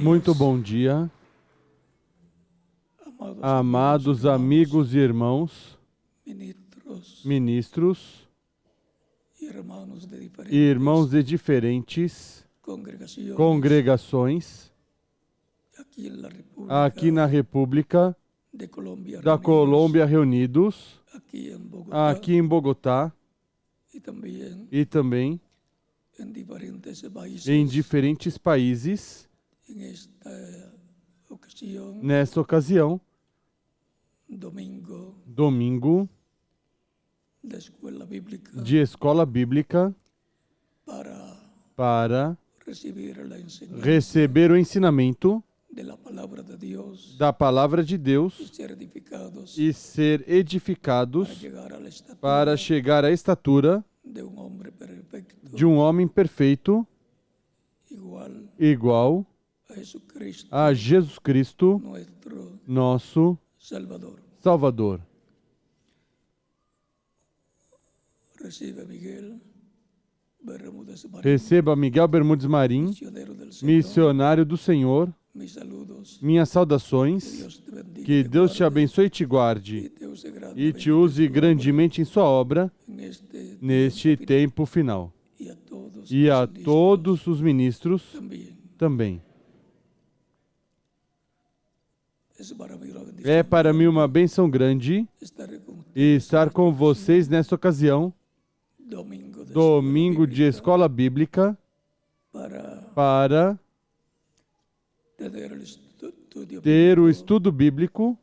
Muito bom dia, amados amigos e irmãos, ministros e irmãos de diferentes congregações aqui na República da Colômbia reunidos, aqui em Bogotá e também em diferentes países. Nesta ocasião, domingo de escola bíblica, para receber o ensinamento da palavra de Deus e ser edificados para chegar à estatura de um homem perfeito, igual a Jesus Cristo, nosso Salvador. Receba Miguel Bermudes Marim, missionário do Senhor. Minhas saudações. Que Deus te abençoe e te guarde e te use grandemente em sua obra neste tempo final. E a todos os ministros também. É para mim uma bênção grande estar com vocês nesta ocasião, domingo de escola bíblica, para ter o estudo bíblico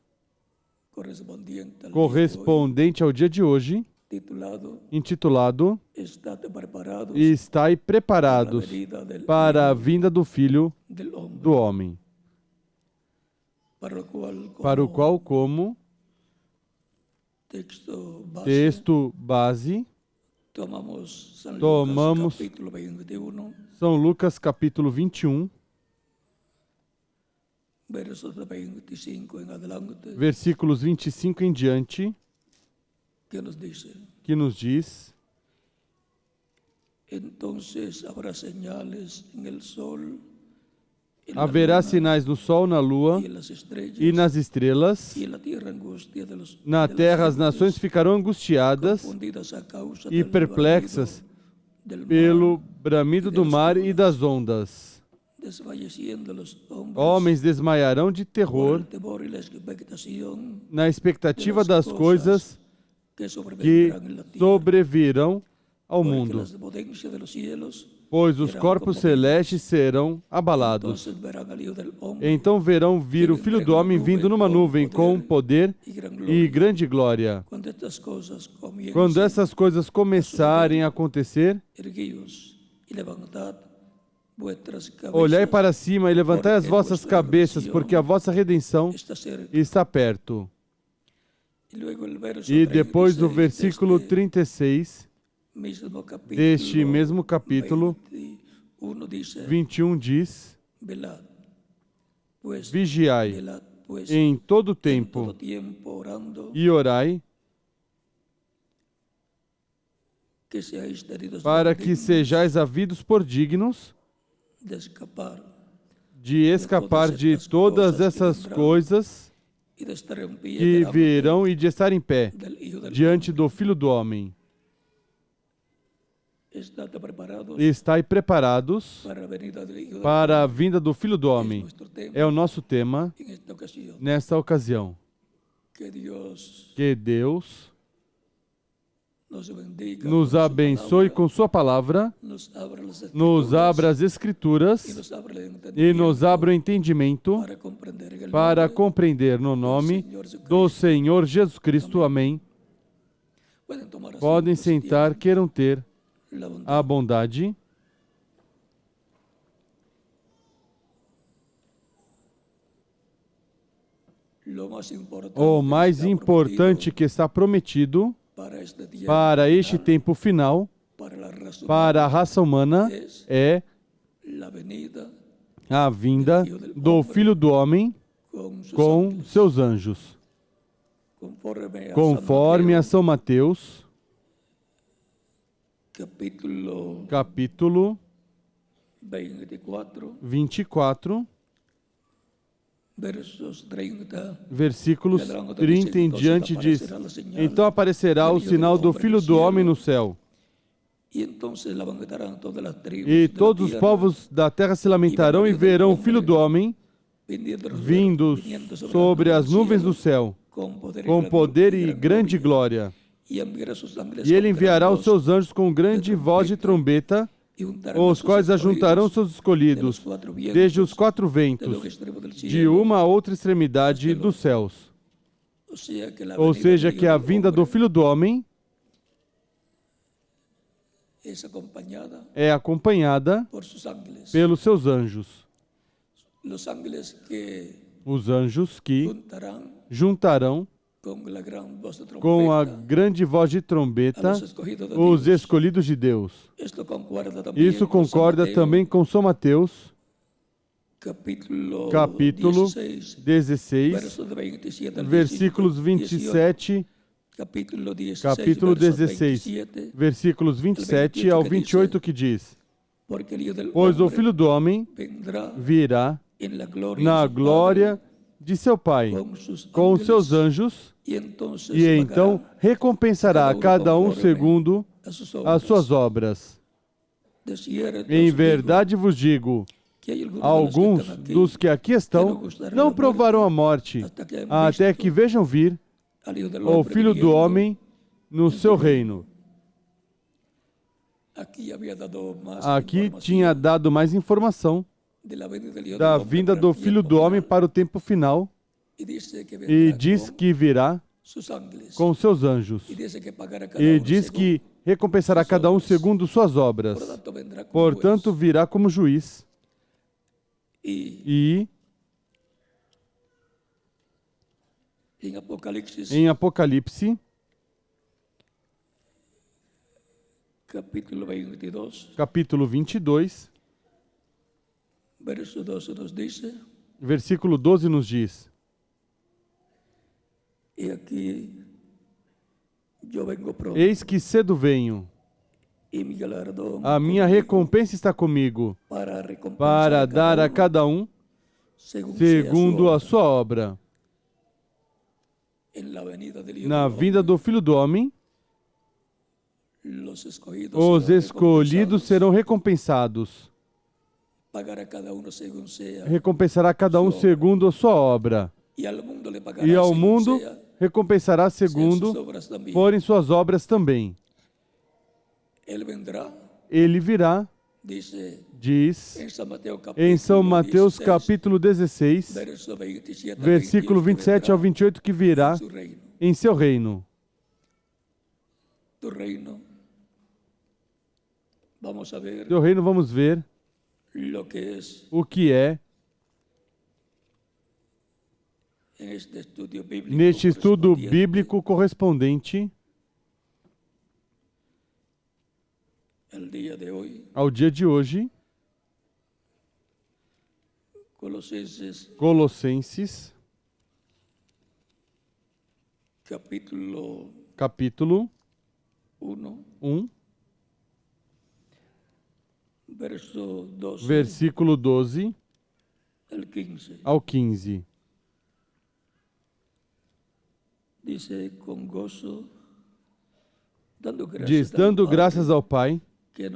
correspondente ao dia de hoje, intitulado Estai preparados para a vinda do Filho do Homem, para o qual, como texto base, tomamos São Lucas capítulo 21, versículos 25 em diante, que nos diz: haverá sinais no sol, na lua e nas estrelas. Na terra as nações ficarão angustiadas e perplexas pelo bramido do mar e das ondas. Homens desmaiarão de terror na expectativa das coisas que sobrevirão ao mundo, pois os corpos celestes serão abalados. Então verão vir o Filho do Homem vindo numa nuvem com poder e grande glória. Quando essas coisas começarem a acontecer, olhai para cima e levantai as vossas cabeças, porque a vossa redenção está perto. E depois o versículo 36 deste mesmo capítulo 21 diz: vigiai em todo tempo e orai, para que sejais havidos por dignos de escapar de todas essas coisas que virão e de estar em pé diante do Filho do Homem. Estai preparados para a vinda do Filho do Homem. É o nosso tema nesta ocasião. Que Deus nos abençoe com sua palavra, nos abra as Escrituras e nos abra o entendimento para compreender no nome do Senhor Jesus Cristo. Amém. Podem sentar, queiram ter a bondade. O mais importante que está prometido para este tempo final, para a raça humana, é a vinda do Filho do Homem com seus anjos. Conforme a São Mateus, capítulo 24, versículos 30 em diante diz: então aparecerá o sinal do Filho do Homem no céu. E todos os povos da terra se lamentarão e verão o Filho do Homem vindo sobre as nuvens do céu, com poder e grande glória. E ele enviará os seus anjos com grande voz de trombeta, os quais ajuntarão seus escolhidos, desde os quatro ventos, de uma a outra extremidade dos céus. Ou seja, que a vinda do Filho do Homem é acompanhada pelos seus anjos. Os anjos que juntarão com a grande voz de trombeta os escolhidos de Deus. Isso concorda também com São Mateus, capítulo 16, versículos 27, capítulo 16, versículos 27 ao 28, que diz: pois o Filho do Homem virá na glória de seu Pai, com os seus anjos, e então recompensará a cada um segundo as suas obras. Em verdade vos digo, alguns dos que aqui estão não provarão a morte, até que vejam vir o Filho do Homem no seu reino. Aqui tinha dado mais informação da vinda do Filho do Homem para o tempo final, e diz que virá com seus anjos, e diz que recompensará cada um segundo suas obras. Portanto, virá como juiz. E em Apocalipse, capítulo 22, versículo 12 nos diz: eis que cedo venho, a minha recompensa está comigo, para dar a cada um segundo a sua obra. Na vinda do Filho do Homem, os escolhidos serão recompensados. Recompensará cada um segundo a sua obra. E ao mundo recompensará segundo forem suas obras também. Ele virá, diz em São Mateus capítulo 16, versículo 27 ao 28, que virá em seu reino. Do reino vamos ver o que é neste estudo bíblico correspondente ao dia de hoje, Colossenses, capítulo 1, versículo 12 ao 15. Diz, dando graças ao Pai, que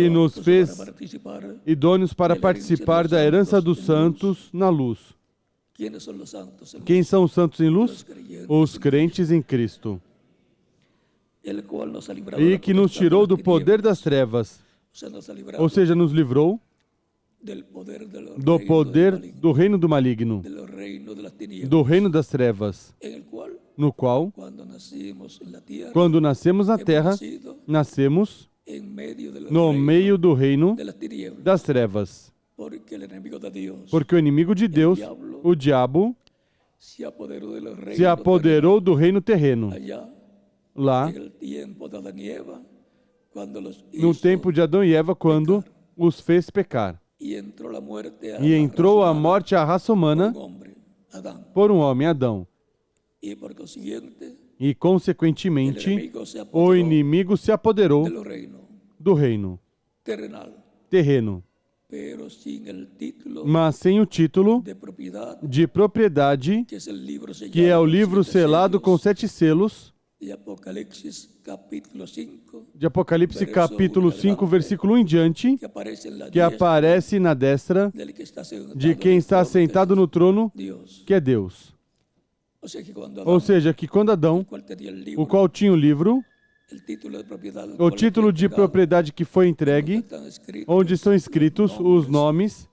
nos fez idôneos para participar da herança dos santos na luz. Quem são os santos em luz? Os crentes em Cristo. E que nos tirou do poder das trevas, ou seja, nos livrou do poder do reino do maligno, do reino das trevas, no qual, quando nascemos na terra, nascemos no meio do reino das trevas. Porque o inimigo de Deus, o diabo, se apoderou do reino terreno. Lá, no tempo de Adão e Eva, quando os fez pecar. E entrou a morte à raça humana por um homem, Adão. E, consequentemente, o inimigo se apoderou do reino terreno. mas sem o título de propriedade, que é o livro selado com 7 selos, de Apocalipse capítulo 5, versículo 1 em diante, que aparece na destra de quem está sentado no trono, que é Deus. Ou seja, que quando Adão, o qual tinha o livro, o título de propriedade que foi entregue, onde estão escritos os nomes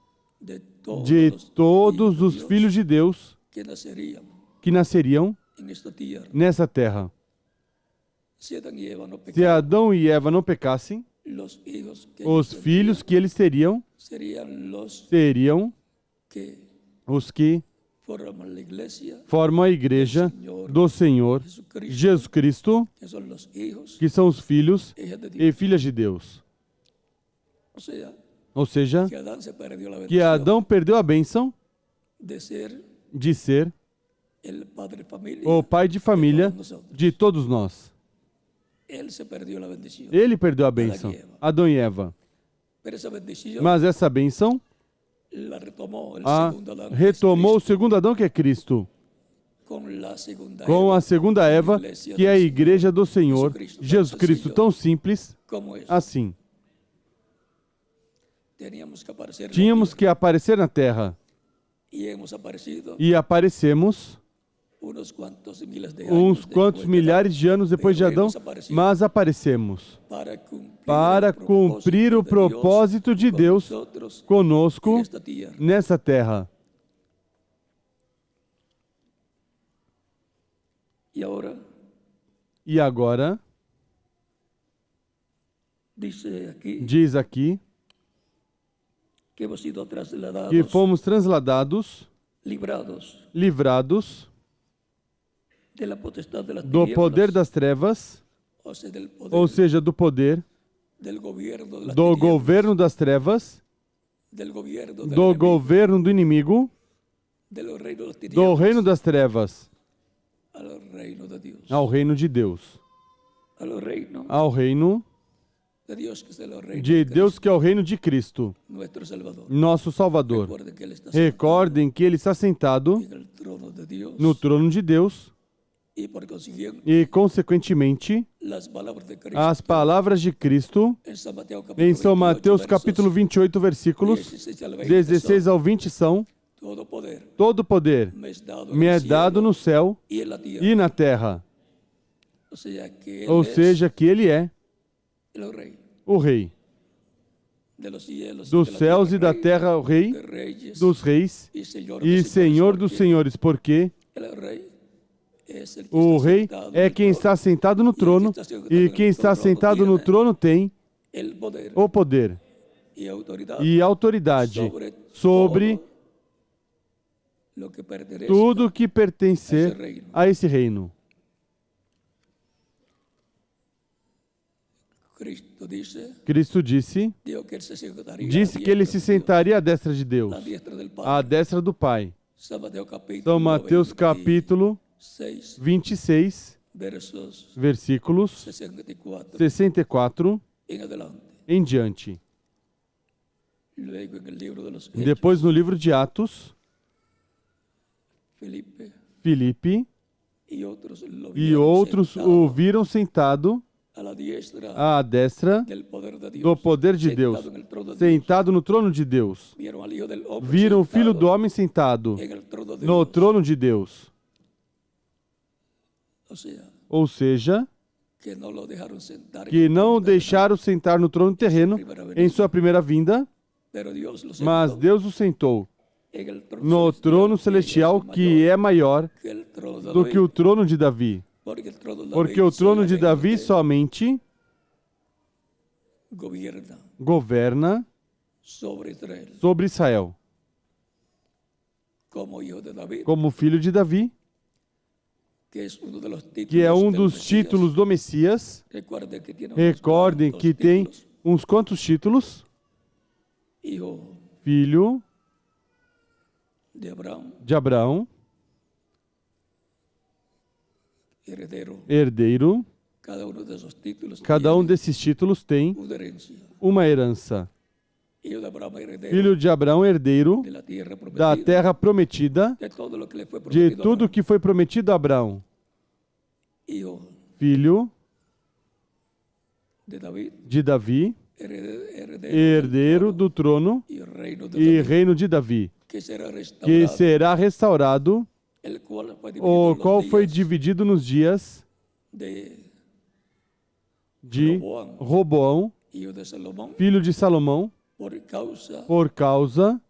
de todos os filhos de Deus que nasceriam nessa terra. Se Adão e Eva não pecassem, os filhos que eles teriam seriam os que formam a igreja do Senhor Jesus Cristo, que são os filhos e filhas de Deus. Ou seja, que Adão perdeu a bênção de ser o pai de família de todos nós. Ele perdeu a bênção, Adão e Eva. Mas essa bênção retomou o segundo Adão, que é Cristo, com a segunda Eva, que é a igreja do Senhor Jesus Cristo, tão simples assim. Tínhamos que aparecer na terra, e aparecemos uns quantos milhares de anos depois de Adão, mas aparecemos para cumprir o propósito de Deus conosco nessa terra. E agora, diz aqui, que fomos transladados, livrados do poder das trevas, ou seja, do poder do governo das trevas, do governo do inimigo, do reino das trevas, ao reino de Deus, ao reino de Deus, que é o reino de Cristo, nosso Salvador. Recordem que Ele está sentado no trono de Deus e, consequentemente, as palavras de Cristo em São Mateus capítulo 28, versículos 16 ao 20 são: todo poder me é dado no céu e na terra. Ou seja, que Ele é o Rei dos céus e da terra, o Rei dos reis e Senhor dos senhores, porque o Rei é quem está sentado no trono, e quem está sentado no trono tem o poder e autoridade sobre tudo que pertencer a esse reino. Cristo disse que Ele se sentaria à destra de Deus, à destra do Pai. São Mateus capítulo 26, versículos 64 em diante. Depois, no livro de Atos, Filipe e outros o viram sentado à destra do poder de Deus, sentado no trono de Deus. Viram o Filho do Homem sentado no trono de Deus. Ou seja, que não o deixaram sentar no trono terreno em sua primeira vinda, mas Deus o sentou no trono celestial, que é maior do que o trono de Davi. Porque o trono de Davi somente governa sobre Israel. Como filho de Davi, que é um dos títulos do Messias. Recordem que tem uns quantos títulos? Filho de Abraão, herdeiro. Cada um desses títulos tem uma herança. filho de Abraão, herdeiro da terra prometida, de tudo que foi prometido a Abraão, filho de Davi, herdeiro do trono e reino de Davi, que será restaurado, o qual foi dividido nos dias de Roboão, filho de Salomão, por causa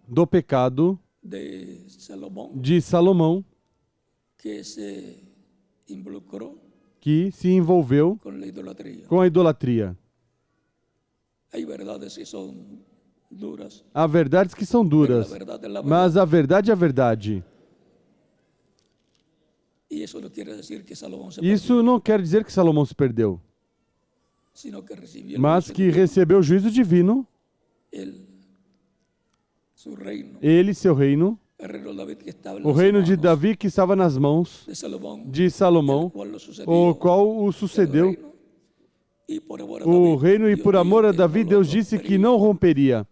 do pecado de Salomão, que se envolveu com a idolatria. Há verdades que são duras, mas a verdade é a verdade. Isso não quer dizer que Salomão se perdeu, mas que recebeu o juízo divino, ele, seu reino, o reino de Davi que estava nas mãos de Salomão, o qual o sucedeu, o reino, e por amor a Davi, Deus disse que não romperia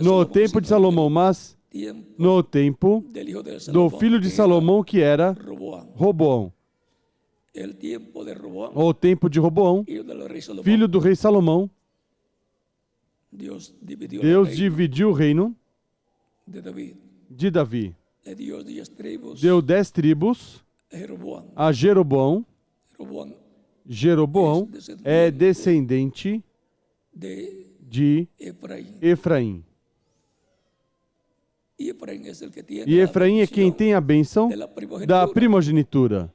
no tempo de Salomão, mas no tempo do filho de Salomão, que era Roboão. O tempo de Roboão, filho do rei Salomão, Deus dividiu o reino de Davi. Deu 10 tribos a Jeroboão. Jeroboão é descendente de Efraim. E Efraim é quem tem a bênção da primogenitura.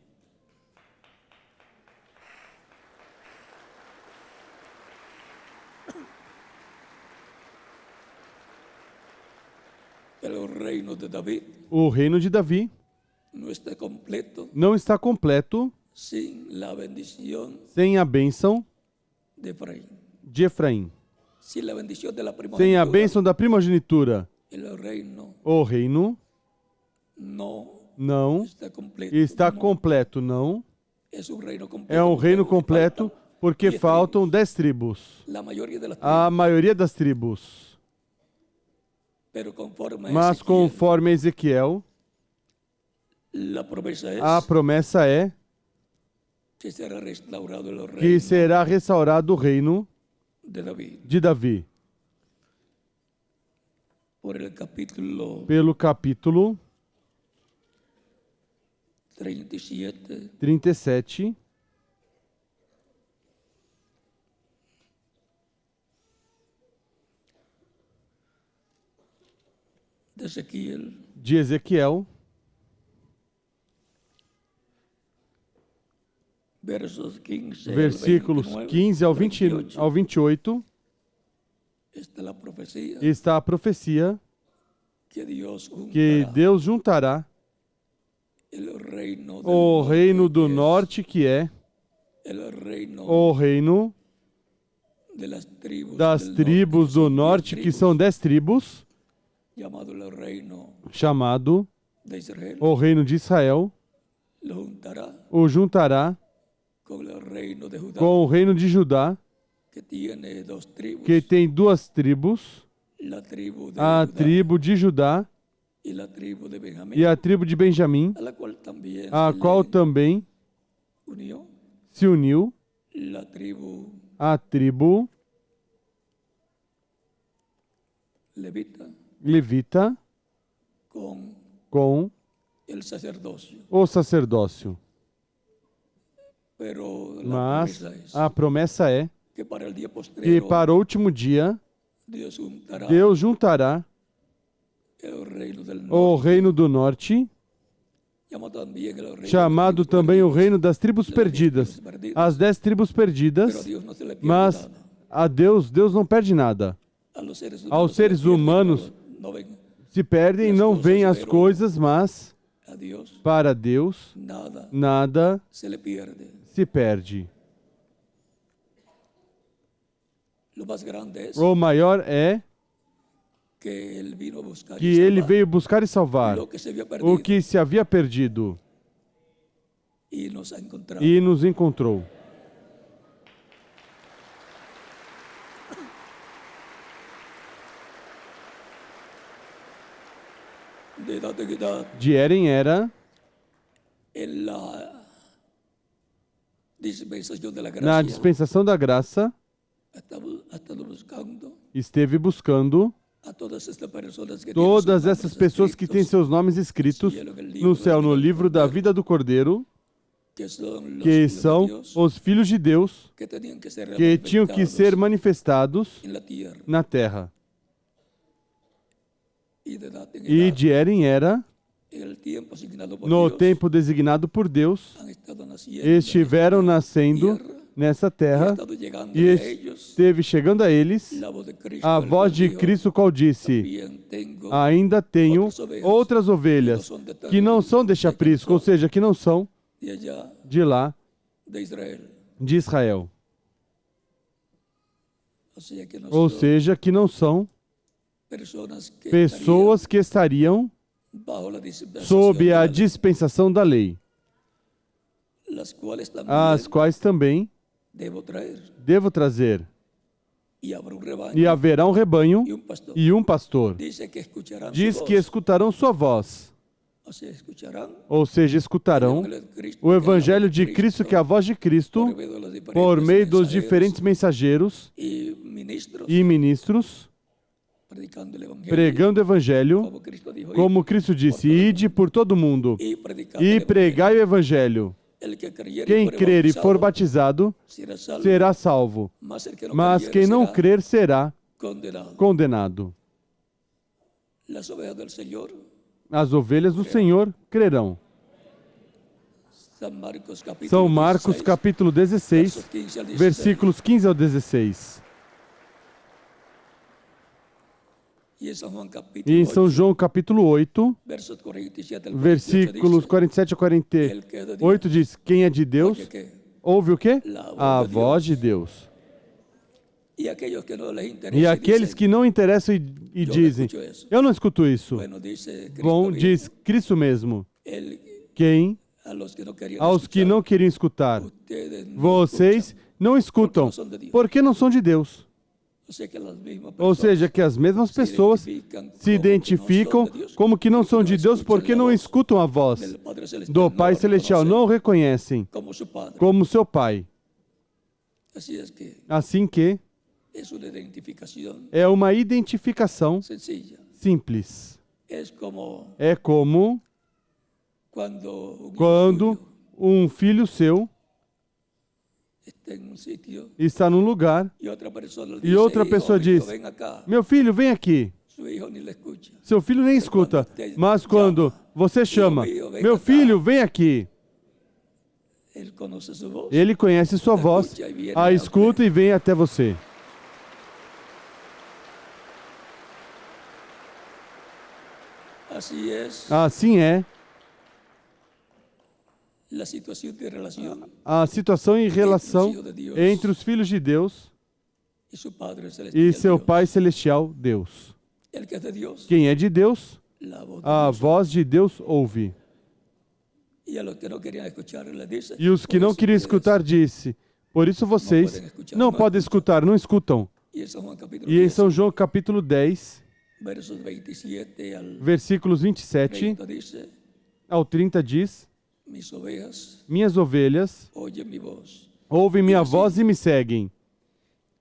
O reino de Davi não está completo sem a bênção de Efraim. Sem a bênção da primogenitura, o reino não está completo, não. É um reino completo porque faltam 10 tribos. A maioria das tribos. Mas conforme Ezequiel, a promessa é que será restaurado o reino de Davi. Pelo capítulo 37, de Ezequiel, versículos 15 ao 28, está a profecia que Deus juntará o reino do norte, que é o reino das tribos do norte, que são 10 tribos, chamado o reino de Israel, o juntará com o reino de Judá, que tem 2 tribos, a tribo de Judá e a tribo de Benjamim, a qual também se uniu a tribo levita com o sacerdócio. Mas a promessa é que para o último dia Deus juntará o reino do norte, chamado também o reino das tribos perdidas, as 10 tribos perdidas, mas a Deus não perde nada. Aos seres humanos se perdem, não vêm as coisas, mas para Deus nada se perde. O maior é que ele veio buscar e salvar o que se havia perdido e nos encontrou. de era em era, na dispensação da graça, esteve buscando todas essas pessoas que têm seus nomes escritos no céu, no livro da vida do Cordeiro, que são os filhos de Deus, que tinham que ser manifestados na terra. E de era em era, no tempo designado por Deus, estiveram nascendo nessa terra, e esteve chegando a eles a voz de Cristo, qual disse: ainda tenho outras ovelhas que não são deste aprisco, ou seja, que não são de lá, de Israel. Ou seja, que não são pessoas que estariam sob a dispensação da lei, as quais também devo trazer. E haverá um rebanho e um pastor. Diz que escutarão sua voz. Ou seja, escutarão o Evangelho de Cristo, que é a voz de Cristo, por meio dos diferentes mensageiros e ministros, pregando o Evangelho, como Cristo disse: ide por todo o mundo e pregai o Evangelho. Quem crer e for batizado será salvo, mas quem não crer será condenado. As ovelhas do Senhor crerão. São Marcos capítulo 16, versículos 15 ao 16. E em São João capítulo 8, versículos 47 a 48, diz: quem é de Deus, ouve o quê? A voz de Deus. E aqueles que não interessam e dizem: eu não escuto isso. Bom, diz Cristo mesmo: quem? Aos que não queriam escutar. Vocês não escutam, porque não são de Deus. Ou seja, que as mesmas pessoas se identificam como que não são de Deus porque não escutam a voz do Pai Celestial, não o reconhecem como seu Pai. Assim que é uma identificação simples. É como quando um filho seu está num lugar e outra pessoa diz: meu filho, vem aqui. Seu filho nem escuta, mas quando você chama: meu filho, vem aqui, ele conhece sua voz, a escuta e vem até você. Assim é a situação em relação entre os filhos de Deus e seu Pai Celestial, Deus. Quem é de Deus, a voz de Deus ouve. E os que não queriam escutar disse: por isso vocês não podem escutar, não escutam. E em São João capítulo 10, versículos 27 ao 30 diz: minhas ovelhas ouvem minha voz e me seguem,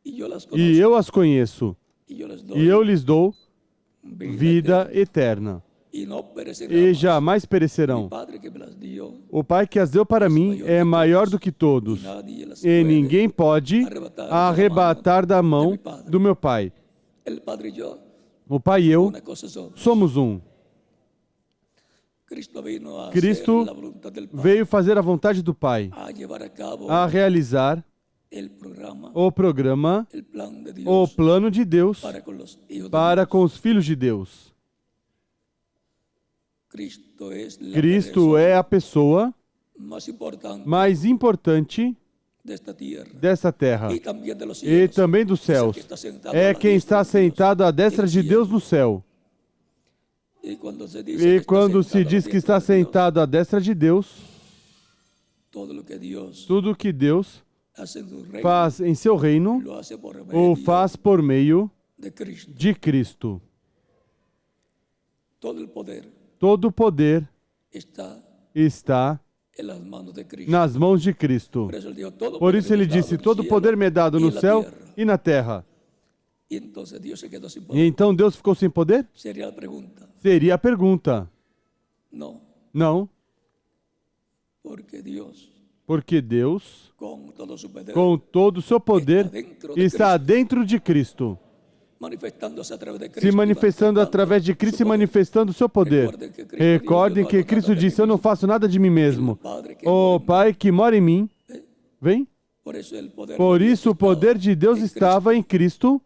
e eu as conheço, e eu lhes dou vida eterna, e jamais perecerão. O Pai que as deu para mim é maior do que todos, e ninguém pode arrebatar da mão do meu Pai. O Pai e eu somos um. Cristo veio fazer a vontade do Pai, a realizar o programa, o plano de Deus para com os filhos de Deus. Cristo é a pessoa mais importante desta terra e também dos céus. É quem está sentado à destra de Deus no céu. E quando se diz que está sentado à destra de Deus, tudo que Deus faz em seu reino, o faz por meio de Cristo. todo o poder está nas mãos de Cristo. Por isso ele disse, todo o poder me é dado no céu e na terra. E então Deus ficou sem poder? Seria a pergunta. Não. Porque Deus, com todo o seu poder, está dentro de Cristo. Se manifestando através de Cristo e manifestando o seu poder. Recordem que Cristo disse, eu não faço nada de mim mesmo. O Pai que mora em mim, vem? Por isso o poder de Deus estava em Cristo.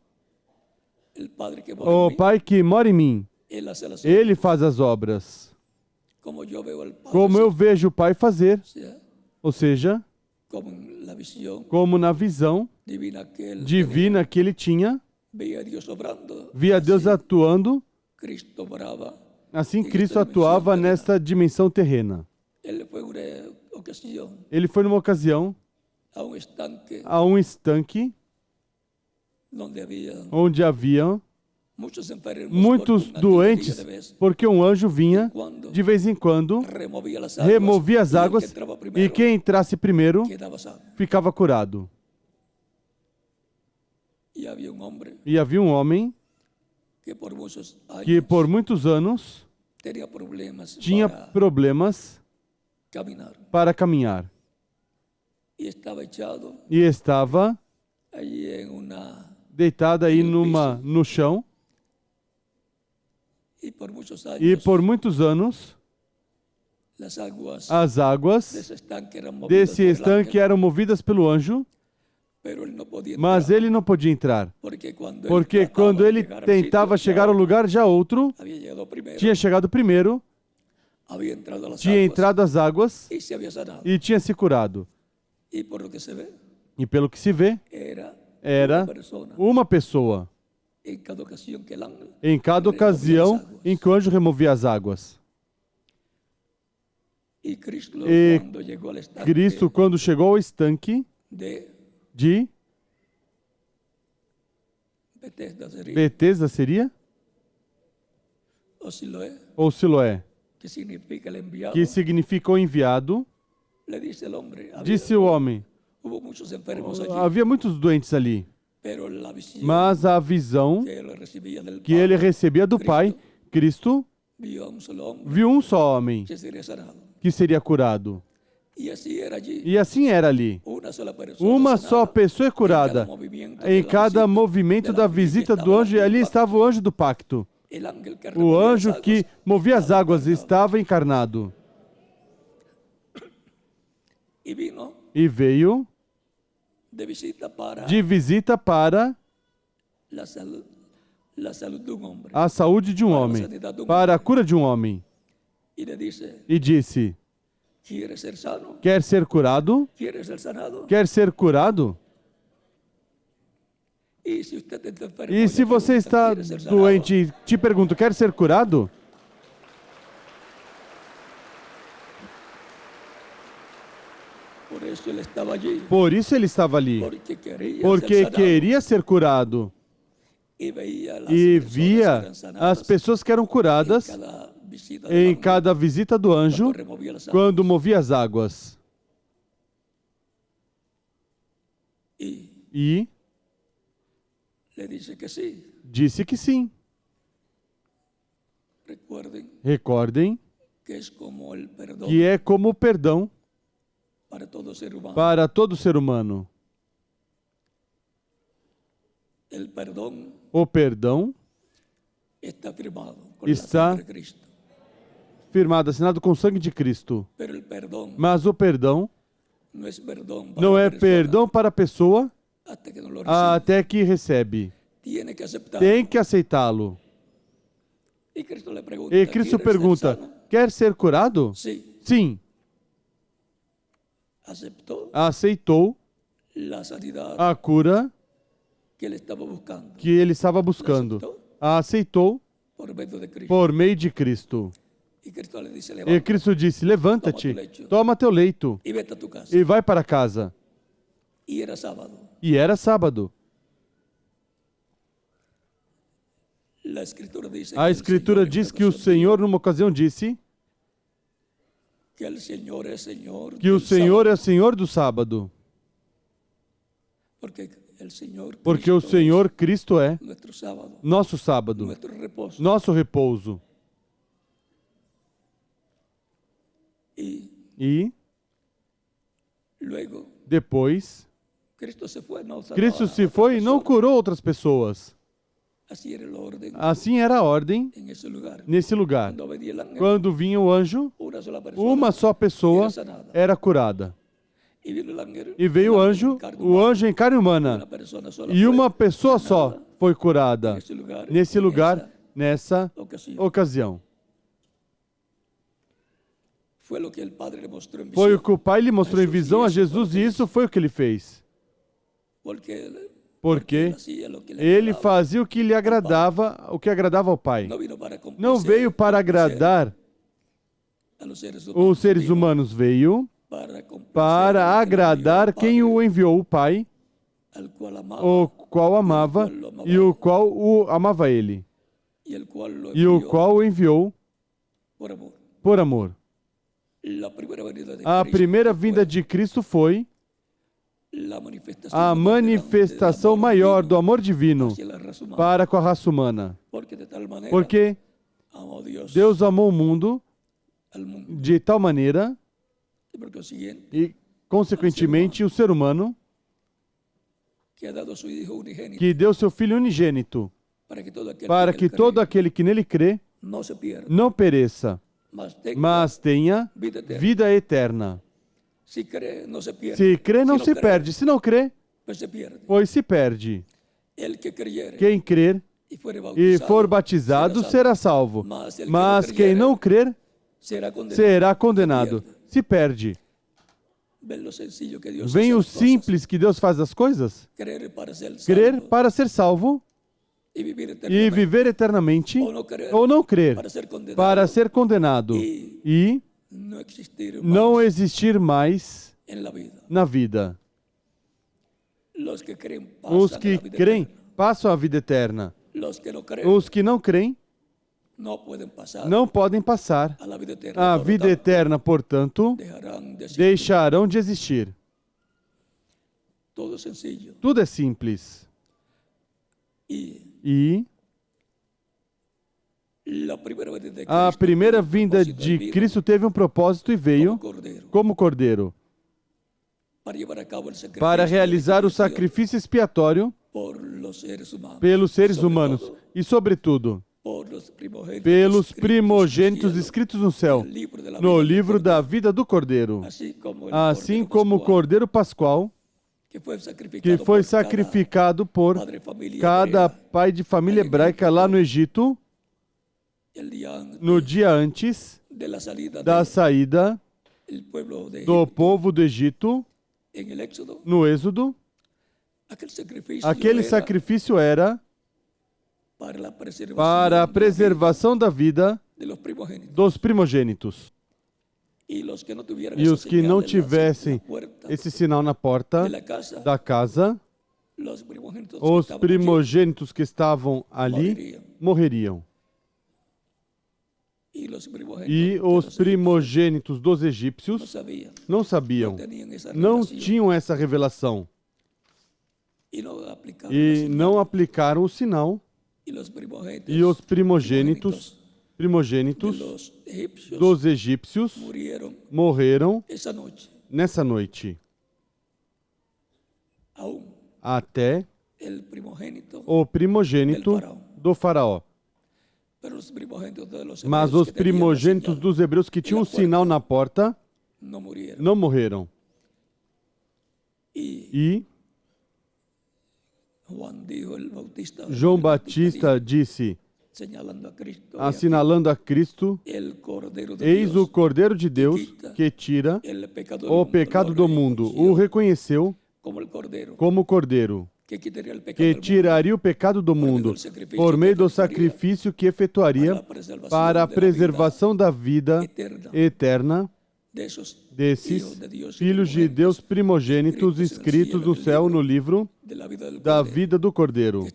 O Pai que mora em mim, Ele faz as obras. Como eu vejo o Pai fazer. Ou seja, como na visão divina que Ele tinha, via Deus atuando, assim Cristo atuava nesta dimensão terrena. Ele foi numa ocasião a um estanque onde havia muitos doentes, porque um anjo vinha de vez em quando, removia as águas e quem entrasse primeiro ficava curado. E havia um homem que por muitos anos tinha problemas para caminhar. E estava deitado aí no chão. E por muitos anos as águas desse estanque eram movidas pelo anjo. Mas ele não podia entrar, porque quando ele tentava chegar ao lugar, já outro tinha chegado primeiro, tinha entrado às águas e tinha se curado. E pelo que se vê, era uma pessoa em cada ocasião em que o anjo removia as águas. E Cristo, quando chegou ao estanque de Betesda seria? Ou Siloé, que significa o enviado, disse o homem, havia muitos doentes ali, mas a visão que ele recebia do Pai, Cristo, viu um só homem que seria curado. E assim era ali. Uma só pessoa é curada. Em cada movimento da visita do anjo, e ali estava o anjo do pacto. O anjo que movia as águas estava encarnado. E veio de visita para a saúde de um homem, para a cura de um homem. E disse, quer ser curado? Quer ser curado? E se você está doente, te pergunto, quer ser curado? Por isso ele estava ali, porque queria ser curado. E via as pessoas que eram curadas em cada visita do anjo, quando movia as águas. E disse que sim. Recordem que é como o perdão para todo ser humano. O perdão está firmado, assinado com o sangue de Cristo. Mas o perdão não é perdão para a pessoa até que recebe. Tem que aceitá-lo. E Cristo pergunta, quer ser curado? Sim. Aceitou a cura que ele estava buscando. A aceitou por meio de Cristo. E Cristo disse, levanta-te, toma teu leito e vai para casa. E era sábado. A Escritura diz que o Senhor, numa ocasião, disse que o Senhor é Senhor do sábado. Porque o Senhor Cristo é nosso sábado, nosso repouso. E depois, Cristo se foi e não curou outras pessoas. Assim era a ordem nesse lugar. Quando vinha o anjo, uma só pessoa era curada. E veio o anjo em carne humana. E uma pessoa só foi curada nesse lugar, nessa ocasião. Foi o que o Pai lhe mostrou em visão a Jesus e isso foi o que ele fez. Porque ele fazia o que lhe agradava, o que agradava ao Pai. Não veio para agradar os seres humanos, veio para agradar quem o enviou, o Pai, o qual amava e o qual o amava ele, e o qual o enviou por amor. A primeira vinda de Cristo foi a manifestação maior do amor divino para com a raça humana. Porque Deus amou o mundo de tal maneira e, consequentemente, o ser humano que deu seu Filho unigênito para que todo aquele que nele crê não pereça, mas tenha vida eterna. Se crê, não se perde. Se não crê, pois se perde. Quem crer e for batizado será salvo, mas quem não crer será condenado. Se perde. Vem o simples que Deus faz as coisas? Crer para ser salvo e viver eternamente, ou não crer para ser condenado e não existir mais na vida. Os que creem passam a vida eterna. Os que não creem não podem passar a vida eterna, portanto, deixarão de existir. Tudo é simples. E a primeira vinda de Cristo teve um propósito e veio como cordeiro para realizar o sacrifício expiatório pelos seres humanos e, sobretudo, pelos primogênitos escritos no céu, no livro da vida do Cordeiro, assim como o Cordeiro Pascual, que foi sacrificado por cada pai de família hebraica lá no Egito, no dia antes da saída do povo do Egito, no Êxodo. Aquele sacrifício era para a preservação da vida dos primogênitos. E os que não tivessem esse sinal na porta da casa, os primogênitos que estavam ali morreriam. E os primogênitos dos egípcios não sabiam, não tinham essa revelação. E não aplicaram o sinal. E os primogênitos dos egípcios morreram nessa noite. Até o primogênito do faraó. Mas os primogênitos dos hebreus que tinham um sinal na porta não morreram. E João Batista disse, assinalando a Cristo, eis o Cordeiro de Deus que tira o pecado do mundo. O reconheceu como Cordeiro, que tiraria o pecado do mundo por meio do sacrifício que efetuaria para a preservação da vida eterna desses filhos de Deus primogênitos escritos no céu no livro da vida do Cordeiro,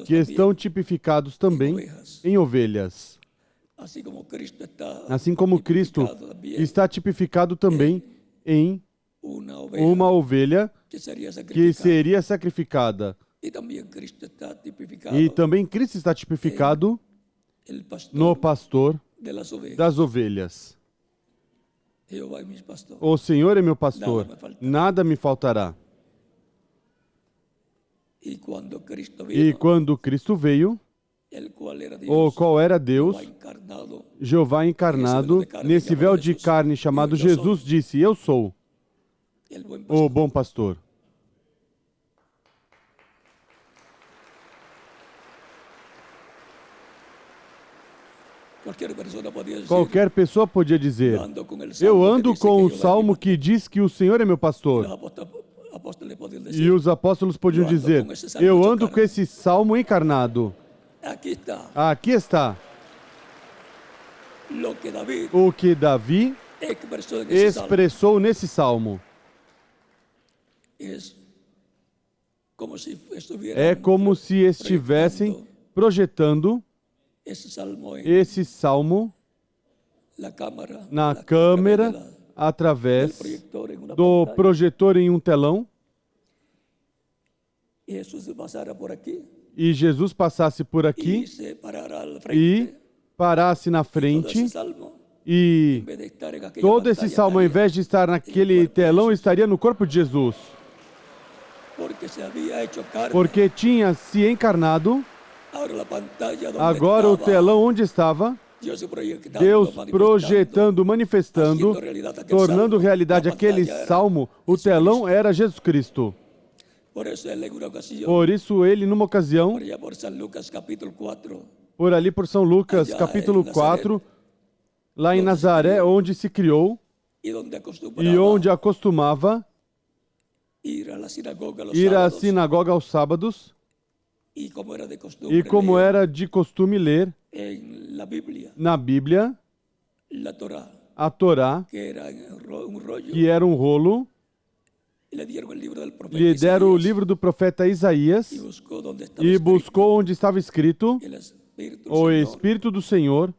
que estão tipificados também em ovelhas. Assim como Cristo está tipificado também em uma ovelha que seria sacrificada. E também Cristo está tipificado no pastor das ovelhas. O Senhor é meu pastor, nada me faltará. E quando Cristo veio, o qual era Deus, Jeová encarnado, nesse véu de carne chamado Jesus, disse: Eu sou o bom pastor. Qualquer pessoa podia dizer: eu ando com o salmo que diz que o Senhor é meu pastor. E os apóstolos podiam dizer: eu ando com esse salmo encarnado. Aqui está o que Davi expressou nesse salmo. É como se estivessem projetando esse salmo na câmera através do projetor em um telão. E Jesus passasse por aqui e parasse na frente, e todo esse salmo, ao invés de estar naquele telão, estaria no corpo de Jesus. Porque tinha se encarnado. Agora o telão onde estava, Deus projetando, manifestando, tornando realidade aquele salmo, o telão era Jesus Cristo. Por isso ele, numa ocasião, por ali por São Lucas, capítulo 4, lá em Nazaré, onde se criou e onde acostumava ir à sinagoga aos sábados, e como era de costume ler na Bíblia a Torá, que era um rolo, lhe deram o livro do profeta Isaías e buscou onde estava escrito: o Espírito do Senhor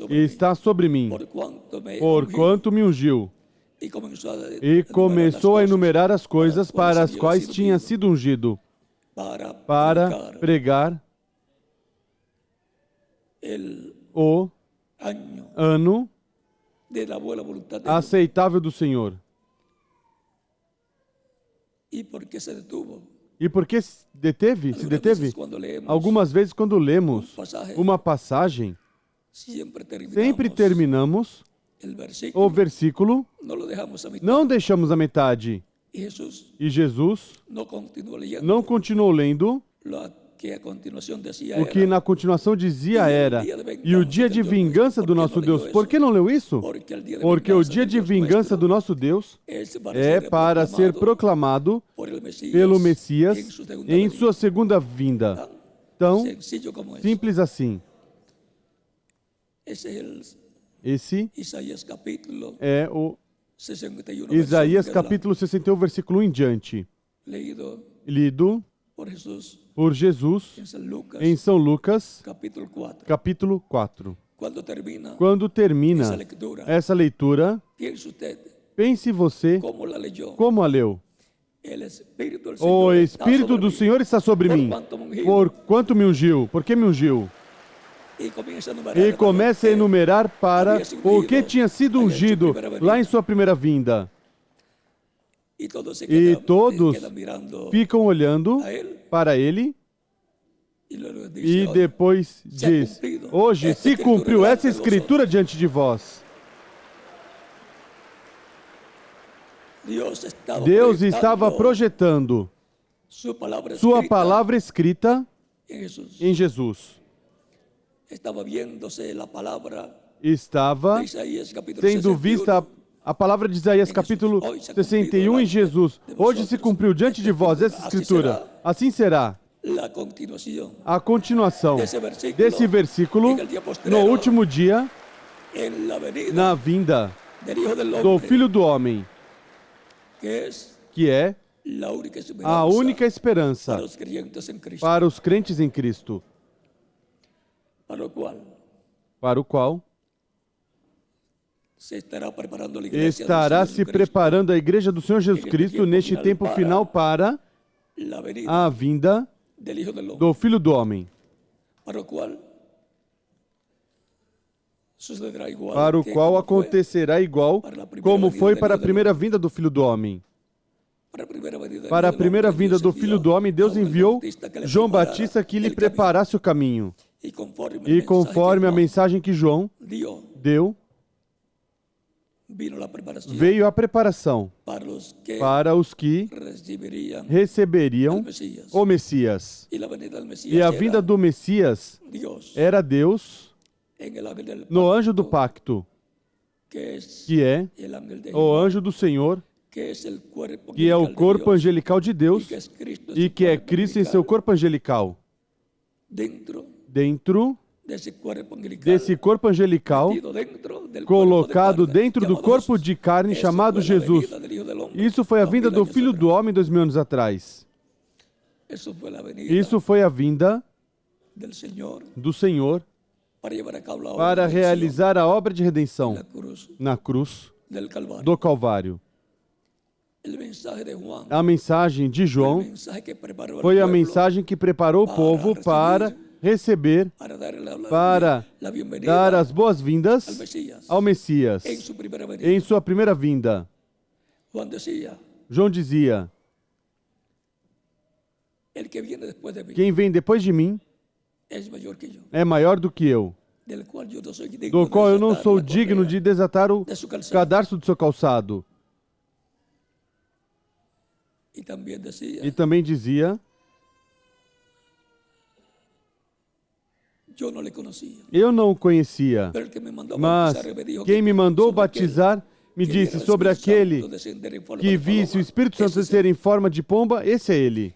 está sobre mim, porquanto me ungiu. E começou a enumerar as coisas para as quais tinha sido ungido, para pregar o ano aceitável do Senhor. E por que se deteve? Algumas vezes, quando lemos uma passagem, sempre terminamos o versículo, não deixamos a metade. E Jesus não continuou lendo. O que na continuação dizia era: e o dia de vingança do nosso Deus. Por que não leu isso? Porque o dia de vingança do nosso Deus é para ser proclamado pelo Messias em sua segunda vinda. Tão simples assim. Esse é o Isaías capítulo 61, versículo 1 em diante. Lido por Jesus em São Lucas, capítulo 4. Quando termina essa leitura, pense você como a leu. O Espírito do Senhor está sobre mim, por quanto me ungiu. Por que me ungiu? E começa a enumerar para o que tinha sido ungido lá em sua primeira vinda. E todos ficam olhando para ele e depois diz: hoje se cumpriu essa escritura diante de vós. Deus estava projetando sua palavra escrita em Jesus. Estava sendo vista a palavra de Isaías capítulo 61 em Jesus. Hoje se cumpriu diante de vós essa escritura. Assim será. A continuação desse versículo no último dia, na vinda do Filho do Homem, que é a única esperança para os crentes em Cristo, para o qual estará se preparando a Igreja do Senhor Jesus Cristo neste tempo final para a vinda do Filho do Homem, para o qual acontecerá igual como foi para a primeira vinda do Filho do Homem. Para a primeira vinda do Filho do Homem, Deus enviou João Batista que lhe preparasse o caminho. E conforme a mensagem que João deu, veio a preparação para os que receberiam o Messias. E a vinda do Messias era Deus no anjo do pacto, que é o anjo do Senhor, que é o corpo angelical de Deus e que é Cristo em seu corpo angelical. Dentro desse corpo angelical, colocado dentro do corpo de carne chamado Jesus. Isso foi a vinda do Filho do Homem 2000 anos atrás. Isso foi a vinda do Senhor para realizar a obra de redenção na cruz do Calvário. A mensagem de João foi a mensagem que preparou o povo para receber, para dar as boas-vindas ao Messias em sua primeira vinda. João dizia: quem vem depois de mim é maior do que eu, do qual eu não sou digno de desatar o cadarço do seu calçado. E também dizia: eu não o conhecia, mas quem me mandou batizar me disse sobre aquele que visse o Espírito Santo descer em forma de pomba, esse é ele.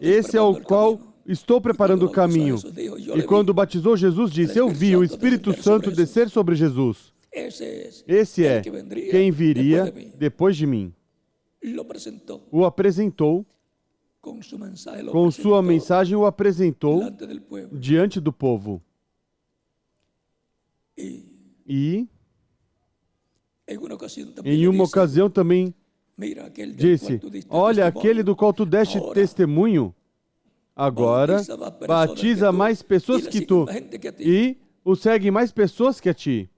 Esse é o qual estou preparando o caminho. E quando batizou Jesus, disse: eu vi o Espírito Santo descer sobre Jesus. Esse é quem viria depois de mim. O apresentou, com sua mensagem o apresentou diante do povo. E, em uma ocasião também, disse: olha, aquele do qual tu deste testemunho, agora batiza mais pessoas que tu, e o segue mais pessoas que a ti.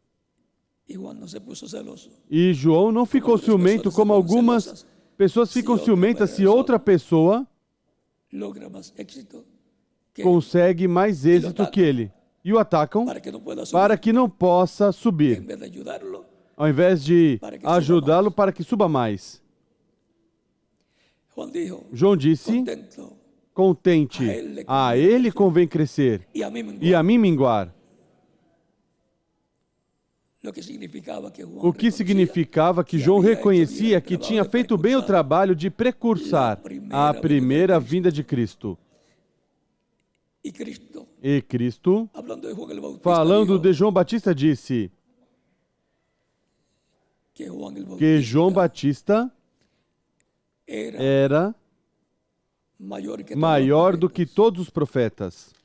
E João não ficou ciumento como algumas pessoas ficam ciumentas se outra pessoa consegue mais êxito que ele. E o atacam para que não possa subir, ao invés de ajudá-lo para que suba mais. João disse: contente, a ele convém crescer e a mim minguar. O que significava que João reconhecia que tinha feito bem o trabalho de precursar a primeira vinda de Cristo. E Cristo, falando de João Batista, disse que João Batista era maior do que todos os profetas.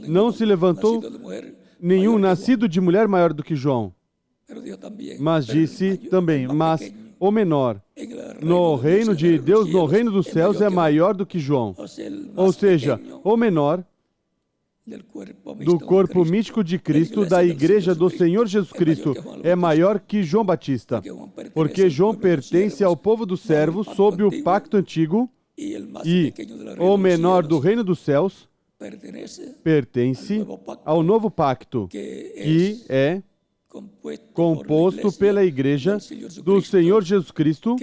Não se levantou nenhum nascido de mulher maior do que João. Mas disse também, mas o menor no reino de Deus, no reino dos céus, é maior do que João. Ou seja, o menor do corpo místico de Cristo, da Igreja do Senhor Jesus Cristo, é maior que João Batista. Porque João pertence ao povo dos servos sob o pacto antigo, e o menor do reino dos céus pertence ao novo pacto, que é composto pela Igreja do Senhor Jesus Cristo,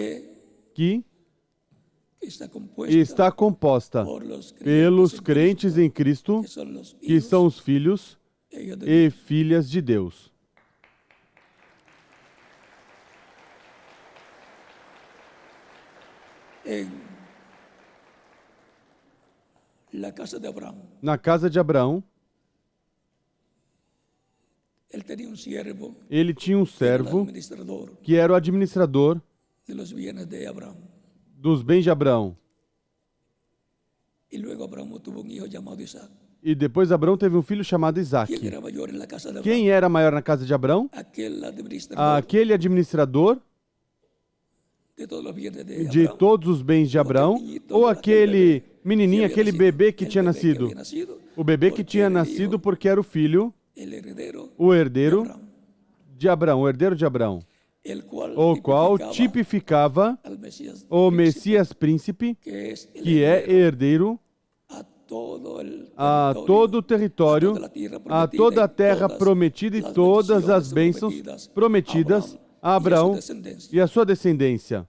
que está composta pelos crentes em Cristo, que são os filhos e filhas de Deus. Na casa de Abraão, Ele tinha um servo que era o administrador dos bens de Abraão. E depois Abraão teve um filho chamado Isaac. Quem era maior na casa de Abraão? Aquele administrador de todos os bens de Abraão, ou aquele menininho, aquele bebê que tinha nascido? O bebê que tinha nascido porque era o filho, o herdeiro de Abraão, o herdeiro de Abraão, o qual tipificava o Messias príncipe, que é herdeiro a todo o território, a toda a terra prometida e todas as bênçãos prometidas a Abraão e a sua descendência.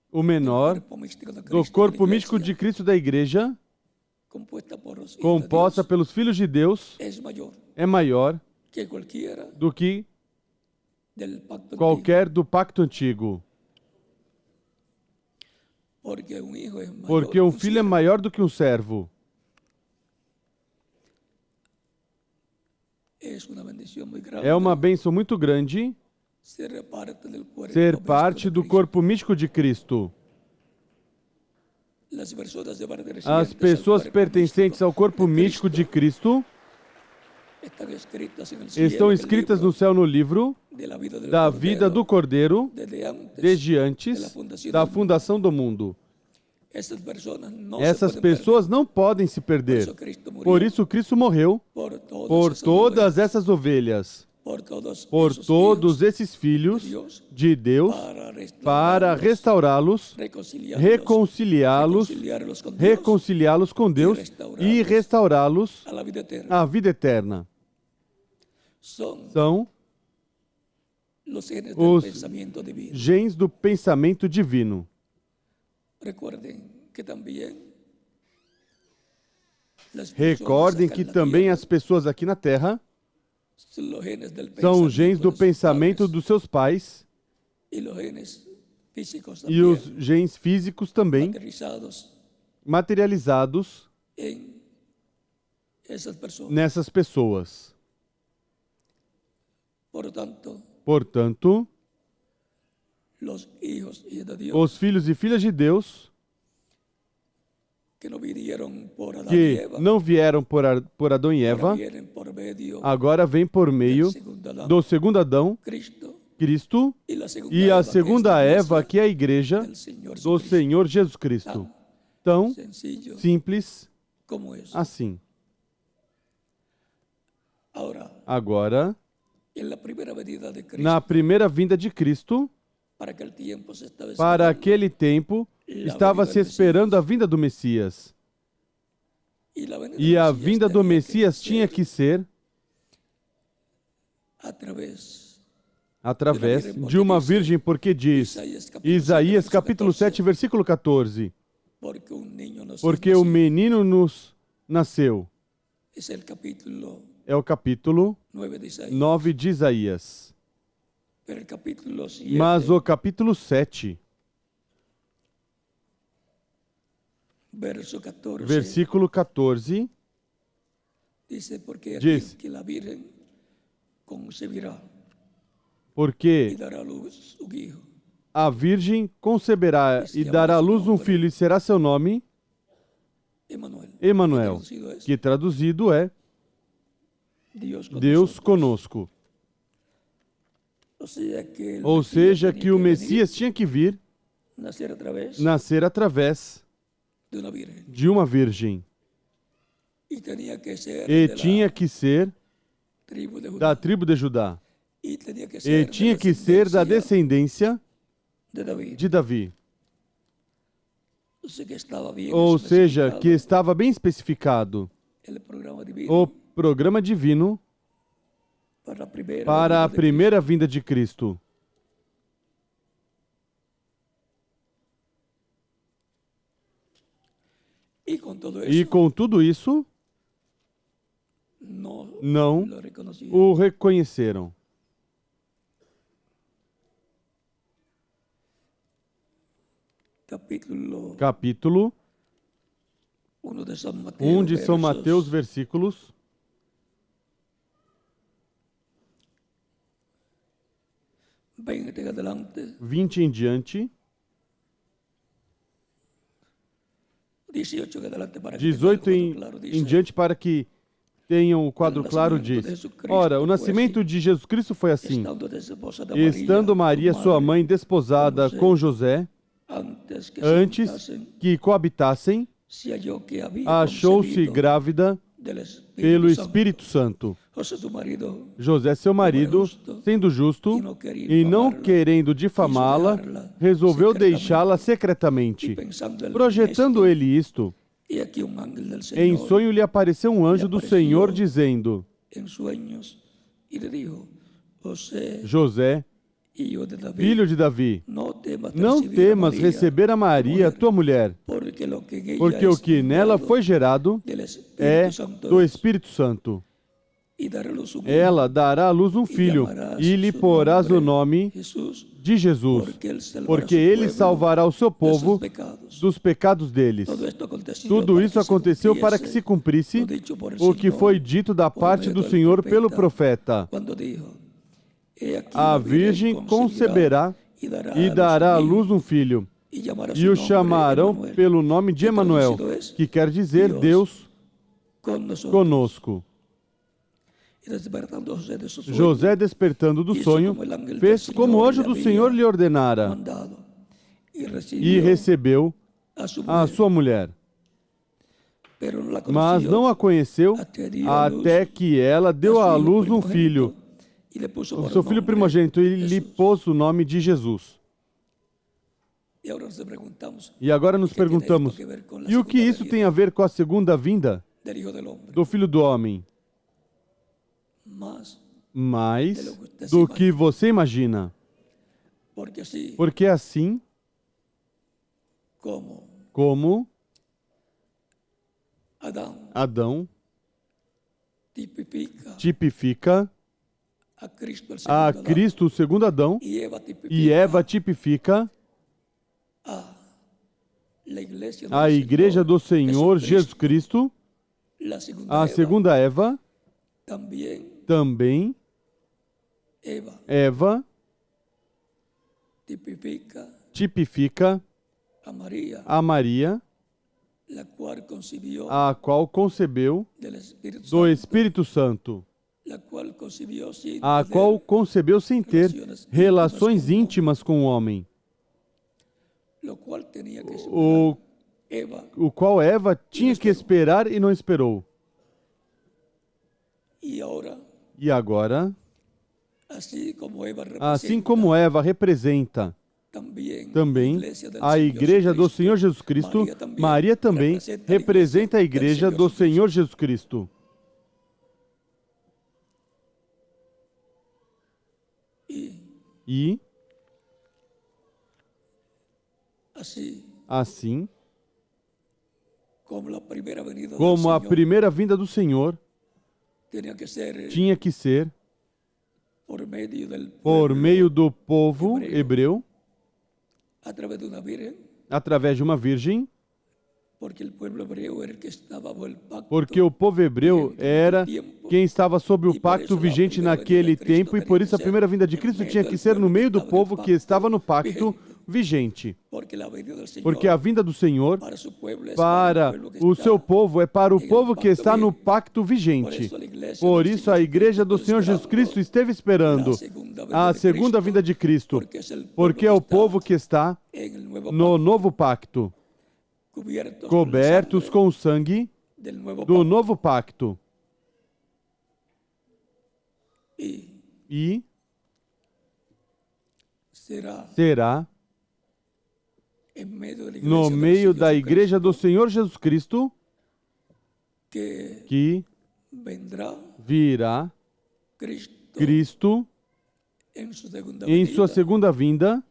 O menor do corpo místico de Cristo da igreja, composta pelos filhos de Deus, é maior do que qualquer do pacto antigo. Porque um filho é maior do que um servo. É uma bênção muito grande ser parte do corpo místico de Cristo. As pessoas pertencentes ao corpo místico de Cristo estão escritas no céu no livro da vida do Cordeiro desde antes da fundação do mundo. Essas pessoas não podem se perder. Por isso Cristo morreu por todas essas ovelhas, por todos esses filhos de Deus, para restaurá-los, reconciliá-los com Deus e restaurá-los à vida eterna. São os genes do pensamento divino. Recordem que também as pessoas aqui na Terra são os genes do pensamento dos seus pais e os genes físicos também materializados nessas pessoas. Portanto, os filhos e filhas de Deus que não vieram por Adão e Eva, agora vêm por meio do segundo Adão, Cristo, e a segunda Eva, que é a igreja do Senhor Jesus Cristo. Tão simples assim. Agora, na primeira vinda de Cristo, para aquele tempo, estava se esperando a vinda do Messias. E a vinda do Messias tinha que ser através de uma virgem, porque diz Isaías capítulo 7, versículo 14, porque o menino nos nasceu. É o capítulo 9 de Isaías. Mas o capítulo 7, versículo 14, diz, porque a virgem conceberá e dará à luz um filho, e será seu nome Emanuel, que traduzido é Deus conosco. Ou seja, que o Messias tinha que vir, nascer através de uma virgem. E tinha que ser da tribo de Judá. E tinha que ser da descendência de Davi. Ou seja, que estava bem especificado o programa divino para a primeira vinda de Cristo. E com tudo isso, não o reconheceram. Capítulo 1 de São Mateus, versículos 20 em diante, 18 em diante, para que tenham o quadro claro disso. Ora, o nascimento de Jesus Cristo foi assim. Estando Maria, sua mãe, desposada com José, antes que coabitassem, achou-se grávida pelo Espírito Santo. José, seu marido, sendo justo e não querendo difamá-la, resolveu deixá-la secretamente. Projetando ele isto, em sonho lhe apareceu um anjo do Senhor dizendo: José, filho de Davi, não temas receber a Maria, tua mulher, porque o que nela foi gerado é do Espírito Santo. Ela dará à luz um filho, e lhe porás o nome de Jesus, porque ele salvará o seu povo dos pecados deles. Tudo isso aconteceu para que se cumprisse o que foi dito da parte do Senhor pelo profeta: a virgem conceberá e dará à luz um filho, e o chamarão pelo nome de Emanuel, que quer dizer Deus conosco. José, despertando do sonho, fez como o anjo do Senhor lhe ordenara, e recebeu a sua mulher. Mas não a conheceu até que ela deu à luz um filho, o seu filho primogênito, e lhe pôs o nome de Jesus. E agora nos perguntamos, e o que isso tem a ver com a segunda vinda do Filho do Homem? Mais do que você imagina. Porque assim como Adão tipifica a Cristo, o segundo Adão, e Eva tipifica a Igreja do Senhor Jesus Cristo, a segunda Eva, também Eva tipifica a Maria, a qual concebeu do Espírito Santo, a qual concebeu sem ter relações íntimas com o homem, o qual Eva tinha que esperar e não esperou. E agora, assim como Eva representa também a Igreja do Senhor Jesus Cristo, Maria também representa a Igreja do Senhor Jesus Cristo. E assim como a primeira vinda do Senhor tinha que ser por meio do povo hebreu, através de uma virgem, porque o povo hebreu era quem estava sob o pacto vigente naquele tempo, e por isso a primeira vinda de Cristo tinha que ser no meio do povo que estava no pacto vigente. Porque a vinda do Senhor para o seu povo é para o povo que está no pacto vigente. Por isso a Igreja do Senhor Jesus Cristo esteve esperando a segunda vinda de Cristo, porque é o povo que está no novo pacto, cobertos com o sangue do novo pacto. E será no meio da Igreja do Senhor Jesus Cristo que virá Cristo em sua segunda vinda,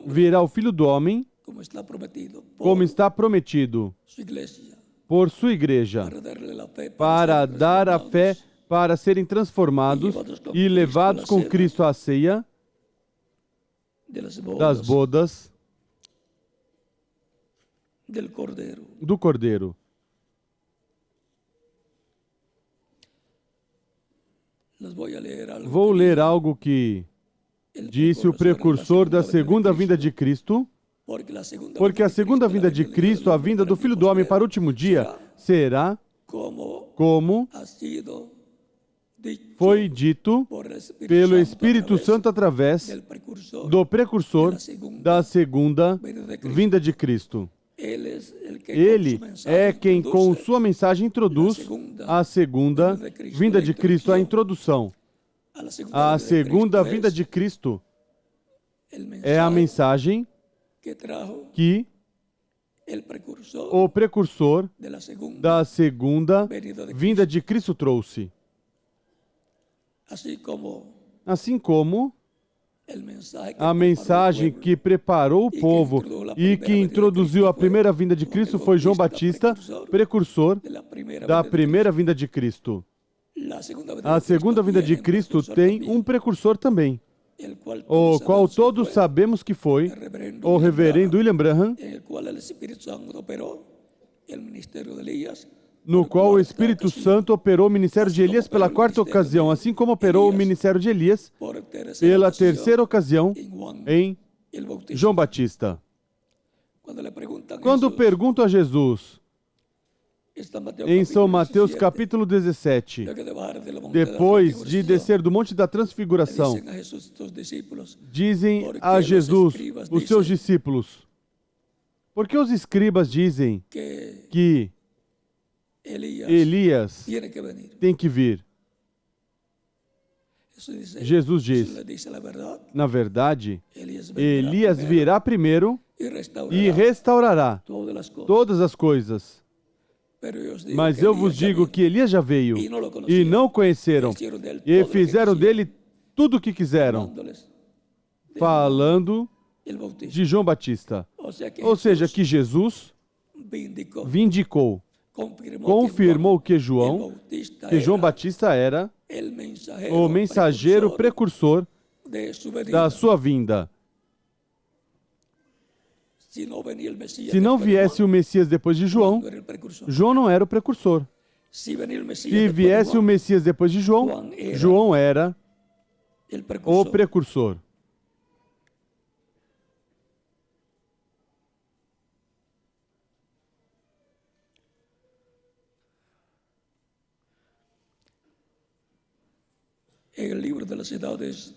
virá o Filho do Homem, como está prometido, por sua Igreja, para dar a fé, para serem transformados e levados com Cristo à ceia das bodas do Cordeiro. Vou ler algo que disse o precursor da segunda vinda de Cristo, porque a segunda vinda de Cristo, a vinda do Filho do Homem para o último dia, será como foi dito pelo Espírito Santo através do precursor da segunda vinda de Cristo. Ele é quem, com sua mensagem, introduz a segunda vinda de Cristo, a introdução. A segunda vinda de Cristo é a mensagem que o precursor da segunda vinda de Cristo trouxe. Assim como a mensagem que preparou o povo e que introduziu a primeira vinda de Cristo foi João Batista, precursor da primeira vinda de Cristo. A segunda vinda de Cristo tem um precursor também, o qual todos sabemos que foi o reverendo William Branham, no qual o Espírito Santo operou o ministério de Elias pela quarta ocasião, assim como operou o ministério de Elias pela terceira ocasião em João Batista. Quando pergunto a Jesus, em São Mateus capítulo 17, depois de descer do Monte da Transfiguração, dizem a Jesus, os seus discípulos, por que os escribas dizem que Elias tem que vir? Jesus diz, na verdade, Elias virá primeiro e restaurará todas as coisas. Mas eu vos digo que Elias já veio e não o conheceram e fizeram dele tudo o que quiseram, falando de João Batista. Ou seja, que Jesus vindicou, confirmou que João Batista era o mensageiro precursor da sua vinda. Se não viesse o Messias depois de João, João não era o precursor. Se viesse o Messias depois de João, João era o precursor.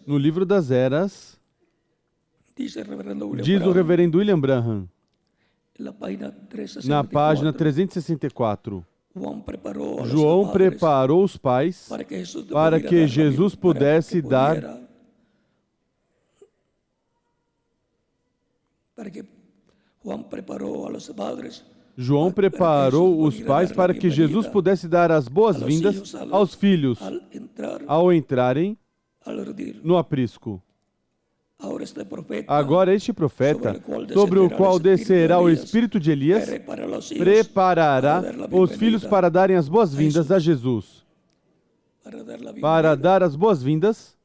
No livro das Eras, diz o reverendo William Branham, na página 364, João preparou os pais para que Jesus pudesse dar as boas-vindas aos filhos ao entrarem no aprisco. Agora este profeta, sobre o qual descerá o espírito de Elias, preparará os filhos para darem as boas-vindas a Jesus. Para dar as boas-vindas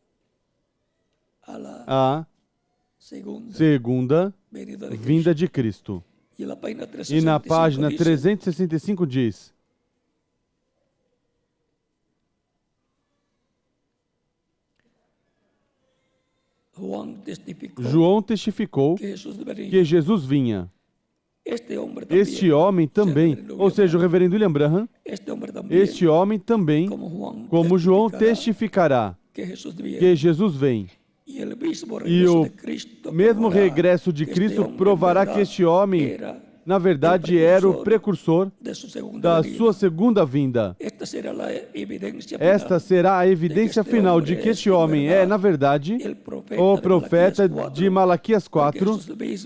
à segunda vinda de Cristo. E na página 365 diz, João testificou que Jesus vinha. Este homem também, ou seja, o reverendo William Branham, este homem também, como João, testificará que Jesus vem. E o mesmo regresso de Cristo provará que este homem, na verdade, era o precursor da sua segunda vinda. Esta será a evidência final de que este homem é, na verdade, o profeta de Malaquias 4,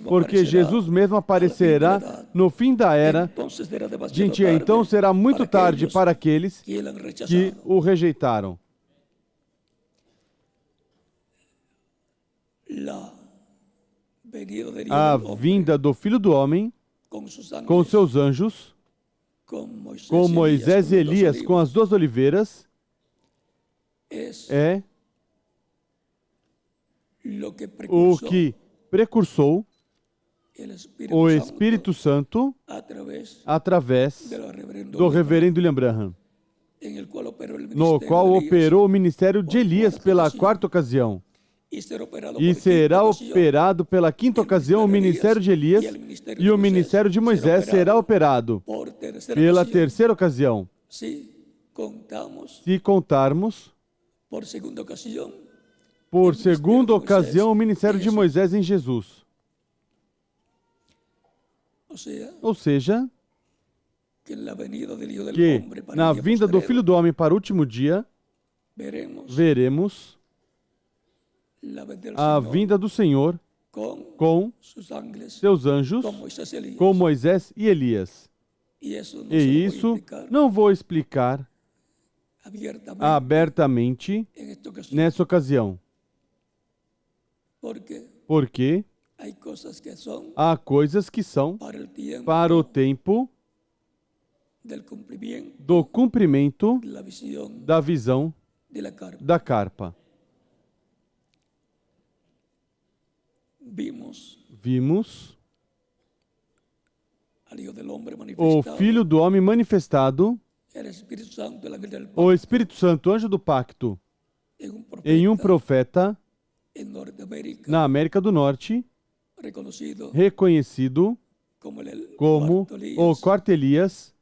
porque Jesus mesmo aparecerá no fim da era. Gente, então será muito tarde para aqueles que o rejeitaram. A vinda do Filho do Homem com seus anjos, com Moisés e Elias com as duas oliveiras, é o que precursou o Espírito Santo através do reverendo William Branham, no qual operou o ministério de Elias pela quarta ocasião, e será operado pela quinta ocasião o ministério de Elias, e o ministério de Moisés será operado pela terceira ocasião. Se contarmos por segunda ocasião o ministério de Moisés em Jesus. Ou seja, que na vinda do Filho do Homem para o último dia, veremos a vinda do Senhor com seus anjos, com Moisés e Elias. E isso não vou explicar abertamente nessa ocasião. Porque há coisas que são para o tempo do cumprimento da visão da carpa. Vimos o Filho do Homem manifestado, o Espírito Santo, anjo do pacto, em um profeta na América do Norte, reconhecido como o quarto Elias,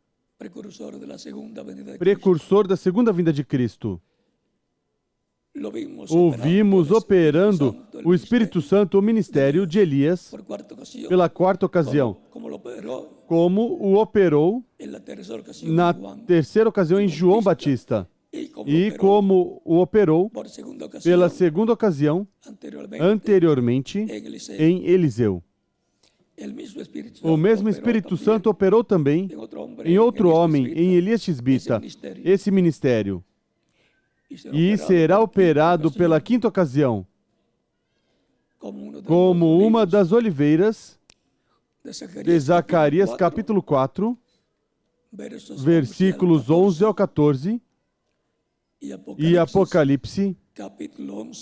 precursor da segunda vinda de Cristo. O vimos operando o Espírito Santo, o ministério de Elias, pela quarta ocasião, como o operou na terceira ocasião em João Batista, e como o operou pela segunda ocasião anteriormente em Eliseu. O mesmo Espírito Santo operou também em outro homem, em Elias Tisbita, esse ministério. E será operado pela quinta ocasião, como uma das oliveiras de Zacarias capítulo 4, versículos 11 ao 14, e Apocalipse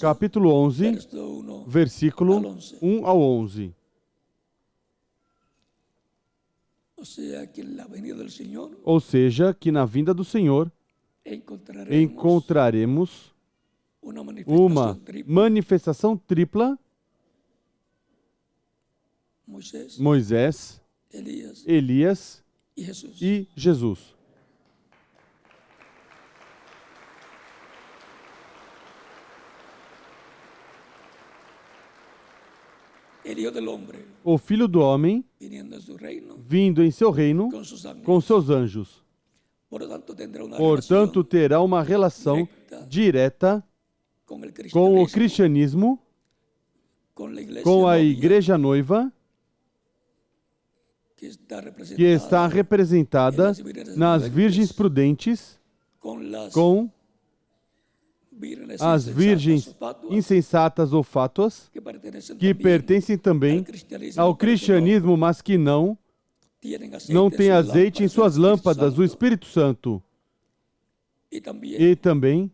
capítulo 11, versículo 1 ao 11. Ou seja, que na vinda do Senhor encontraremos uma manifestação tripla: Moisés, Elias e Jesus. O Filho do Homem, vindo em seu reino com seus anjos. Portanto, terá uma relação direta com o cristianismo, com a igreja noiva, que está representada nas virgens prudentes, com as virgens insensatas ou fátuas, que pertencem também ao cristianismo, mas que não têm azeite em suas lâmpadas, o Espírito Santo. E também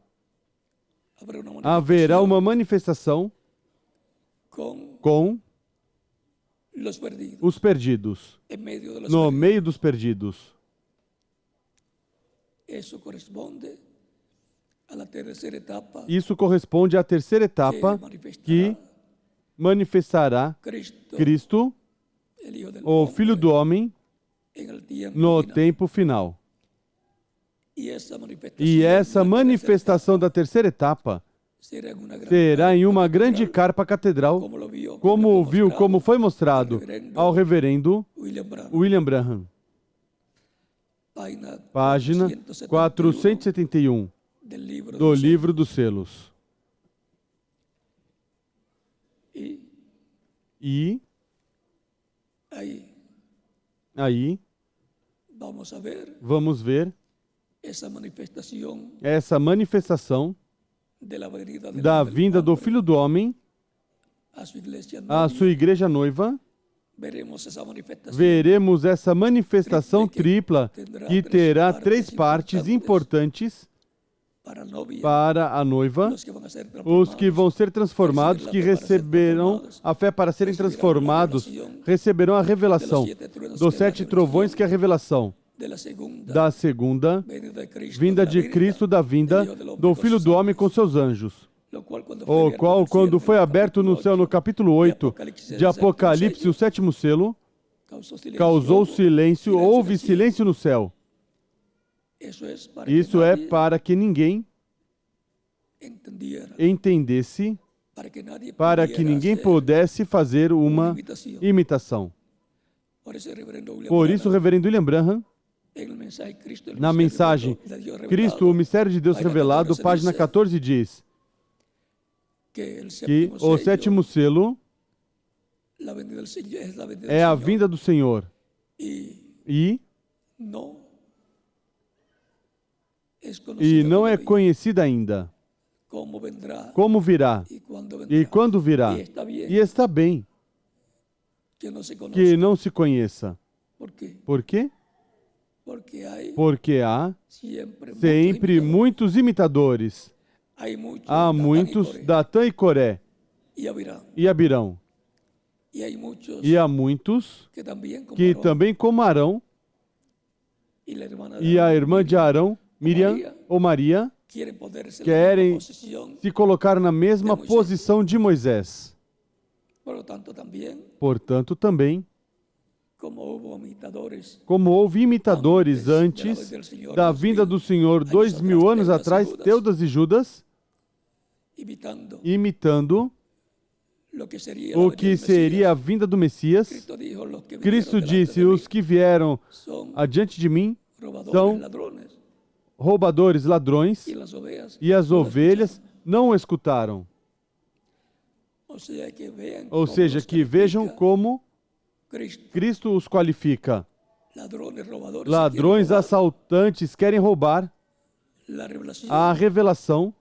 haverá uma manifestação com os perdidos, no meio dos perdidos. Isso corresponde à terceira etapa, que manifestará Cristo, o Filho do Homem, no tempo final. E essa manifestação da terceira etapa será em uma grande carpa catedral, como foi mostrado ao reverendo William Branham. Página 471 do Livro dos Selos. E aí vamos ver essa manifestação da vinda do Filho do Homem à sua igreja noiva. Veremos essa manifestação tripla, que terá três partes importantes, para a noiva, os que vão ser transformados, que receberão a fé para serem transformados, receberão a revelação dos 7 trovões, que é a revelação da segunda vinda de Cristo, da vinda do Filho do Homem com seus anjos, o qual, quando foi aberto no céu, no capítulo 8 de Apocalipse, o 7º selo, causou silêncio, houve silêncio no céu. Isso é para que ninguém entendesse, para que ninguém pudesse fazer uma imitação. Por isso, o reverendo William Branham, na mensagem Cristo, o mistério de Deus revelado, página 14, diz que o 7º selo é a vinda do Senhor e não é conhecida ainda como virá e quando virá. E está bem que não se conheça. Por quê? Porque há sempre muitos imitadores. Há muitos Datã e Coré e Abirão. E há muitos que também, como Arão e a irmã de Arão, Miriam ou Maria, querem se colocar na mesma posição de Moisés. Portanto, também, como houve imitadores antes da vinda do Senhor 2000 anos atrás, Teudas e Judas, imitando o que seria a vinda do Messias, Cristo disse: os que vieram adiante de mim são roubadores, ladrões, e as ovelhas não o escutaram. Ou seja, que vejam como Cristo os qualifica. Ladrões, assaltantes, querem roubar a revelação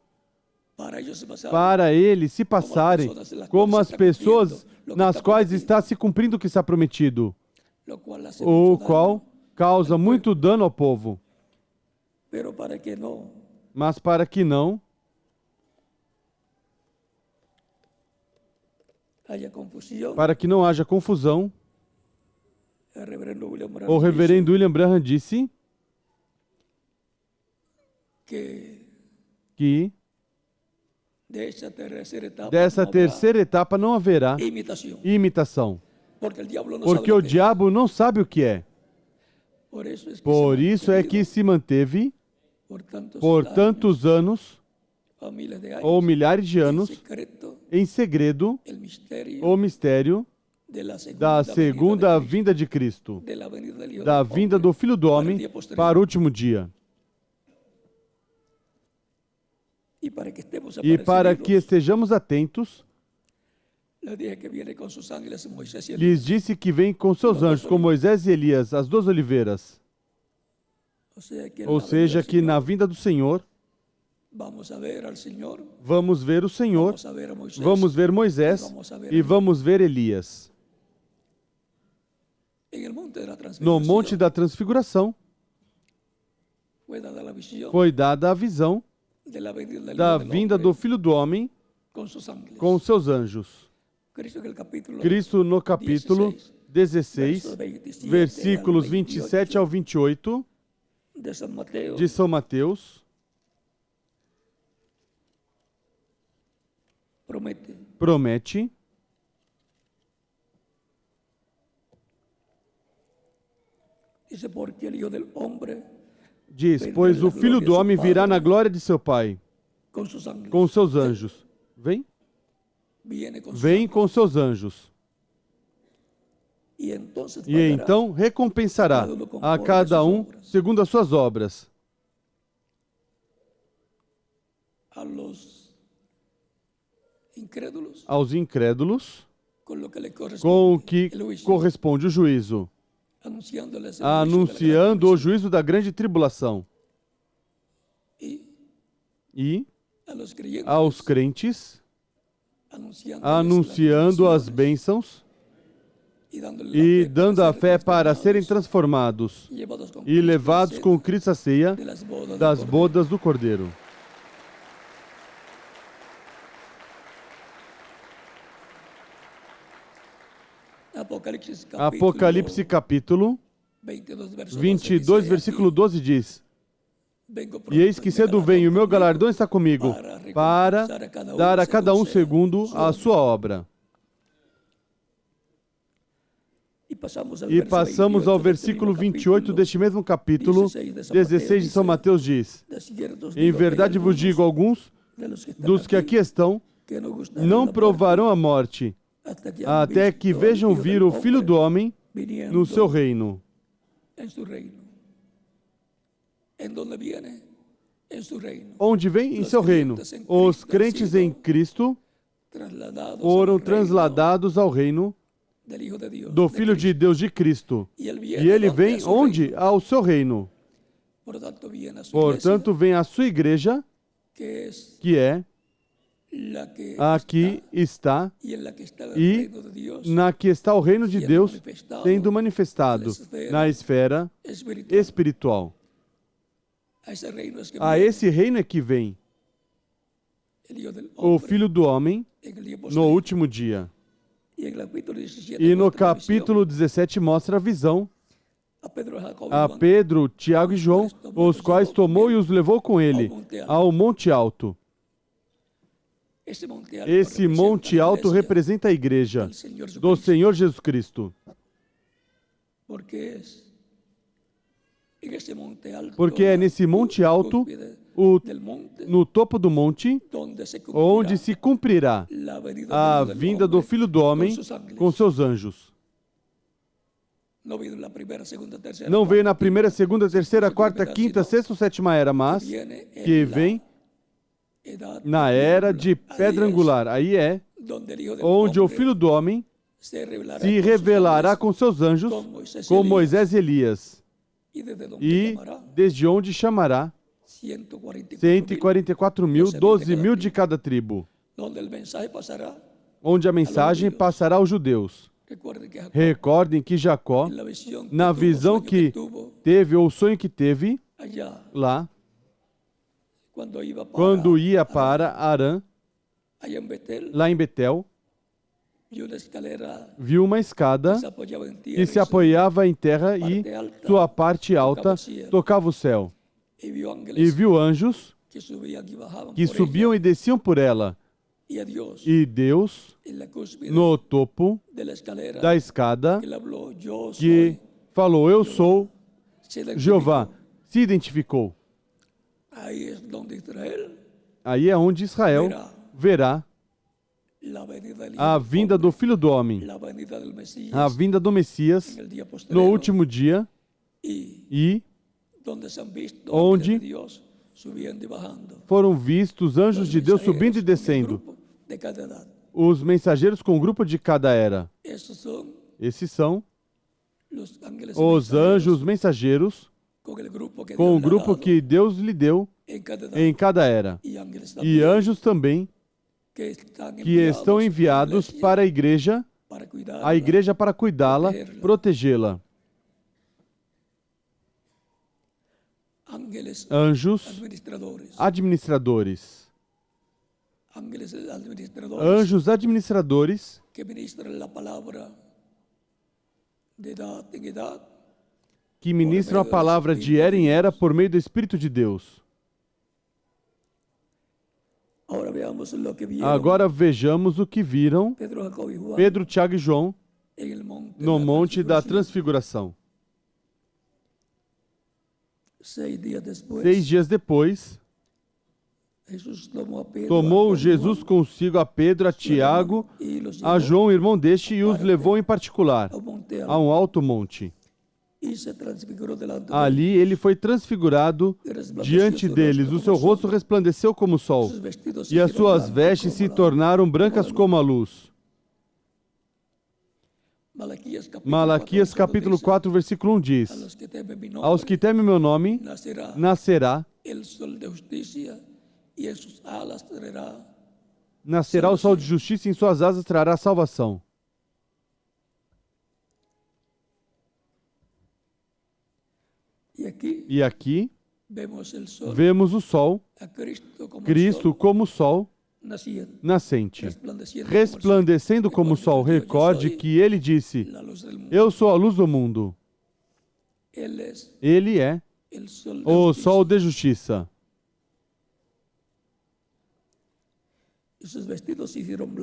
para eles se passarem como as pessoas nas quais está se cumprindo o que está prometido, o qual causa muito dano ao povo. Mas para que não haja confusão, o reverendo William Branham disse que dessa terceira etapa não haverá imitação, porque o diabo não sabe o que é. Por isso é que se manteve por tantos anos, ou milhares de anos, em segredo, o mistério da segunda vinda de Cristo, da vinda do Filho do Homem para o último dia. E para que estejamos atentos, lhes disse que vem com seus anjos, com Moisés e Elias, as 2 oliveiras. Ou seja, que na vinda do Senhor, vamos ver o Senhor, vamos ver Moisés e vamos ver Elias. No Monte da Transfiguração, foi dada a visão da vinda do Filho do Homem com seus anjos. Cristo, no capítulo 16, versículos 27 ao 28 de São Mateus, promete diz, pois o Filho do Homem virá na glória de seu Pai, com seus anjos. Vem com seus anjos. E então recompensará a cada um segundo as suas obras. Aos incrédulos, com o que corresponde o juízo, anunciando o juízo da grande tribulação. E aos crentes, anunciando as bênçãos e dando a fé para serem transformados e levados com Cristo à ceia das bodas do Cordeiro. Apocalipse capítulo 22, versículo 12 diz: E eis que cedo venho, e o meu galardão está comigo, para dar a cada um segundo a sua obra. E passamos ao versículo 28 deste mesmo capítulo 16 de São Mateus diz: Em verdade vos digo, alguns dos que aqui estão não provarão a morte, até que vejam vir o Filho do Homem no seu reino. Onde vem? Em seu reino. Os crentes em Cristo foram transladados ao reino do Filho de Deus de Cristo. E ele vem onde? Ao seu reino. Portanto, vem a sua igreja, que é a que está e na que está o reino de Deus sendo manifestado na esfera espiritual. A esse reino é que vem o Filho do Homem no último dia. E no capítulo 17 mostra a visão a Pedro, Tiago e João, os quais tomou e os levou com ele ao Monte Alto. Esse Monte Alto representa a igreja do Senhor Jesus Cristo. Porque é nesse Monte Alto, no topo do monte, onde se cumprirá a vinda do Filho do Homem com seus anjos. Não veio na primeira, segunda, terceira, quarta, quinta, sexta ou sétima era, mas que vem na era de pedra angular. Aí é onde o Filho do Homem se revelará com seus anjos, com Moisés e Elias. E desde onde chamará 144 mil, 12 mil de cada tribo. Onde a mensagem passará aos judeus. Recordem que Jacó, na visão que teve, ou sonho que teve, lá, quando ia para Arã, lá em Betel, viu uma escada que se apoiava em terra e sua parte alta tocava o céu. E viu anjos que subiam e desciam por ela. E Deus, no topo da escada, que falou, eu sou Jeová, se identificou. Aí é onde Israel verá a vinda do Filho do Homem, a vinda do Messias no último dia e onde foram vistos anjos de Deus subindo e descendo, os mensageiros com o grupo de cada era. Esses são os anjos mensageiros com o grupo que Deus lhe deu em cada era. E anjos também que estão enviados para a igreja para cuidá-la, protegê-la. Anjos administradores. Anjos administradores que ministram a palavra de era em era por meio do Espírito de Deus. Agora vejamos o que viram Pedro, Tiago e João no Monte da Transfiguração. 6 dias depois, tomou Jesus consigo a Pedro, a Tiago, a João, irmão deste, e os levou em particular a um alto monte. Ali ele foi transfigurado diante deles. O seu rosto resplandeceu como o sol, e as suas vestes se tornaram brancas como a luz. Malaquias capítulo 4, versículo 1 diz: Aos que temem meu nome, nascerá o sol de justiça e em suas asas trará salvação. E aqui vemos o sol, Cristo como sol, nascente, resplandecendo como o sol. Recorde que ele disse: eu sou a luz do mundo. Ele é o sol de justiça.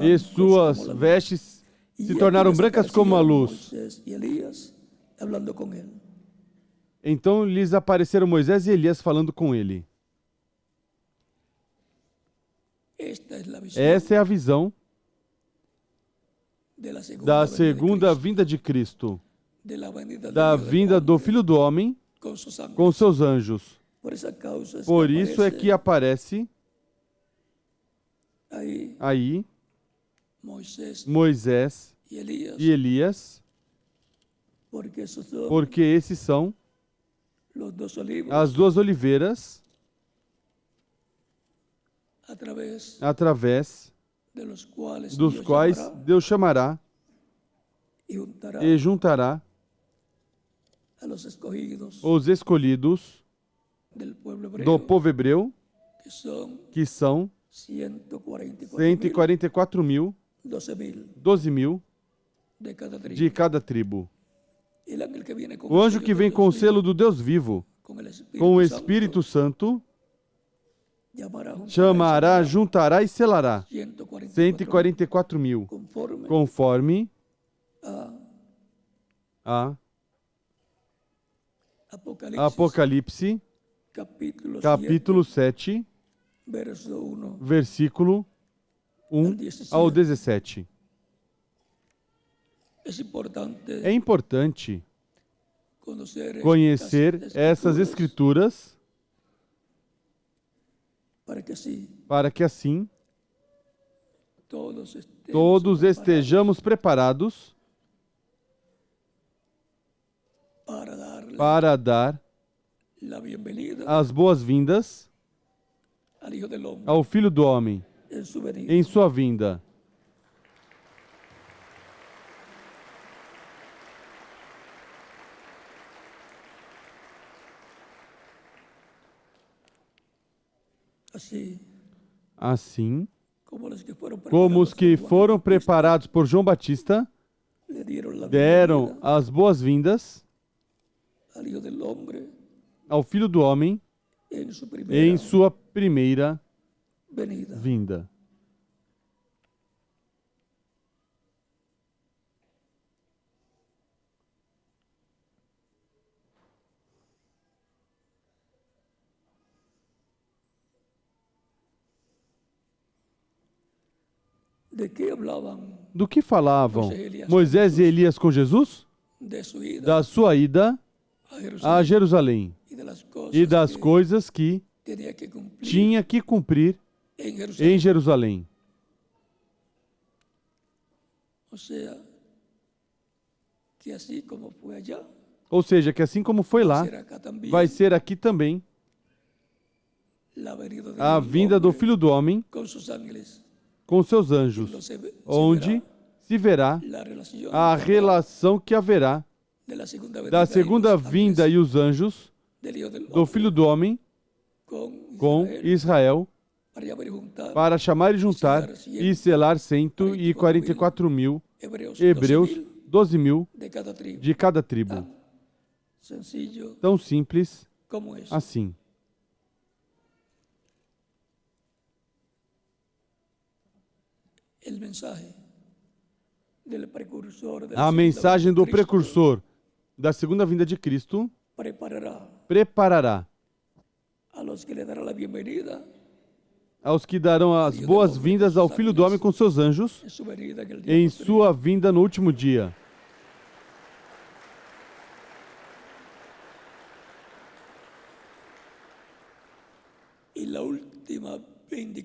E suas vestes se tornaram brancas como a luz. Então lhes apareceram Moisés e Elias falando com ele. Essa é a visão da segunda vinda de Cristo, da vinda do Filho do Homem com seus anjos. Por isso é que aparece aí Moisés e Elias, porque esses são as duas oliveiras através dos quais Deus chamará e juntará os escolhidos do povo hebreu, que são 144.000, 12.000 de cada tribo. O anjo que vem com o selo do Deus vivo, com o Espírito Santo, chamará, juntará e selará 144.000, conforme a Apocalipse, capítulo 7, versículo 1 ao 17. É importante conhecer essas escrituras para que assim todos estejamos preparados para dar as boas-vindas ao Filho do Homem em sua vinda. Assim, como os que foram preparados por João Batista deram as boas-vindas ao Filho do Homem em sua primeira vinda. Do que falavam Moisés e Elias com Jesus? Da sua ida a Jerusalém e das coisas que tinha que cumprir em Jerusalém. Ou seja, que assim como foi lá, vai ser aqui também a vinda do Filho do Homem com seus anjos, onde se verá a relação que haverá da segunda vinda e os anjos do Filho do Homem com Israel para chamar e juntar e selar 144.000 hebreus, 12.000 de cada tribo. Tão simples assim. A mensagem do precursor da segunda vinda de Cristo preparará aos que darão as boas-vindas ao Filho do Homem com seus anjos em sua vinda no último dia.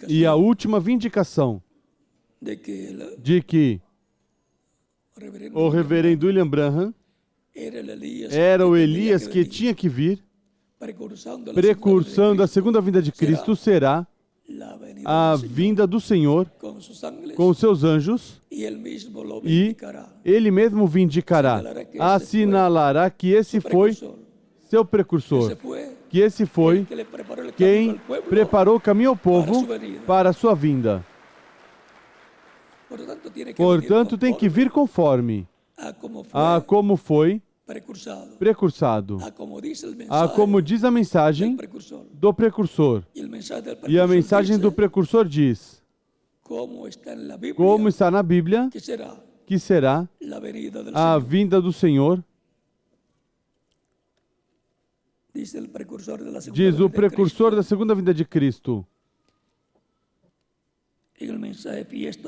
E a última vindicação de que o reverendo William Branham era o Elias que tinha que vir, precursando a segunda vinda de Cristo, será a vinda do Senhor com os seus anjos, e ele mesmo vindicará, assinalará que esse foi seu precursor, que esse foi quem preparou o caminho ao povo para a sua vinda. Portanto, tem que vir conforme a como foi precursado, a como diz a mensagem do precursor. E a mensagem do precursor diz, como está na Bíblia, que será a vinda do Senhor. Diz o precursor da segunda vinda de Cristo.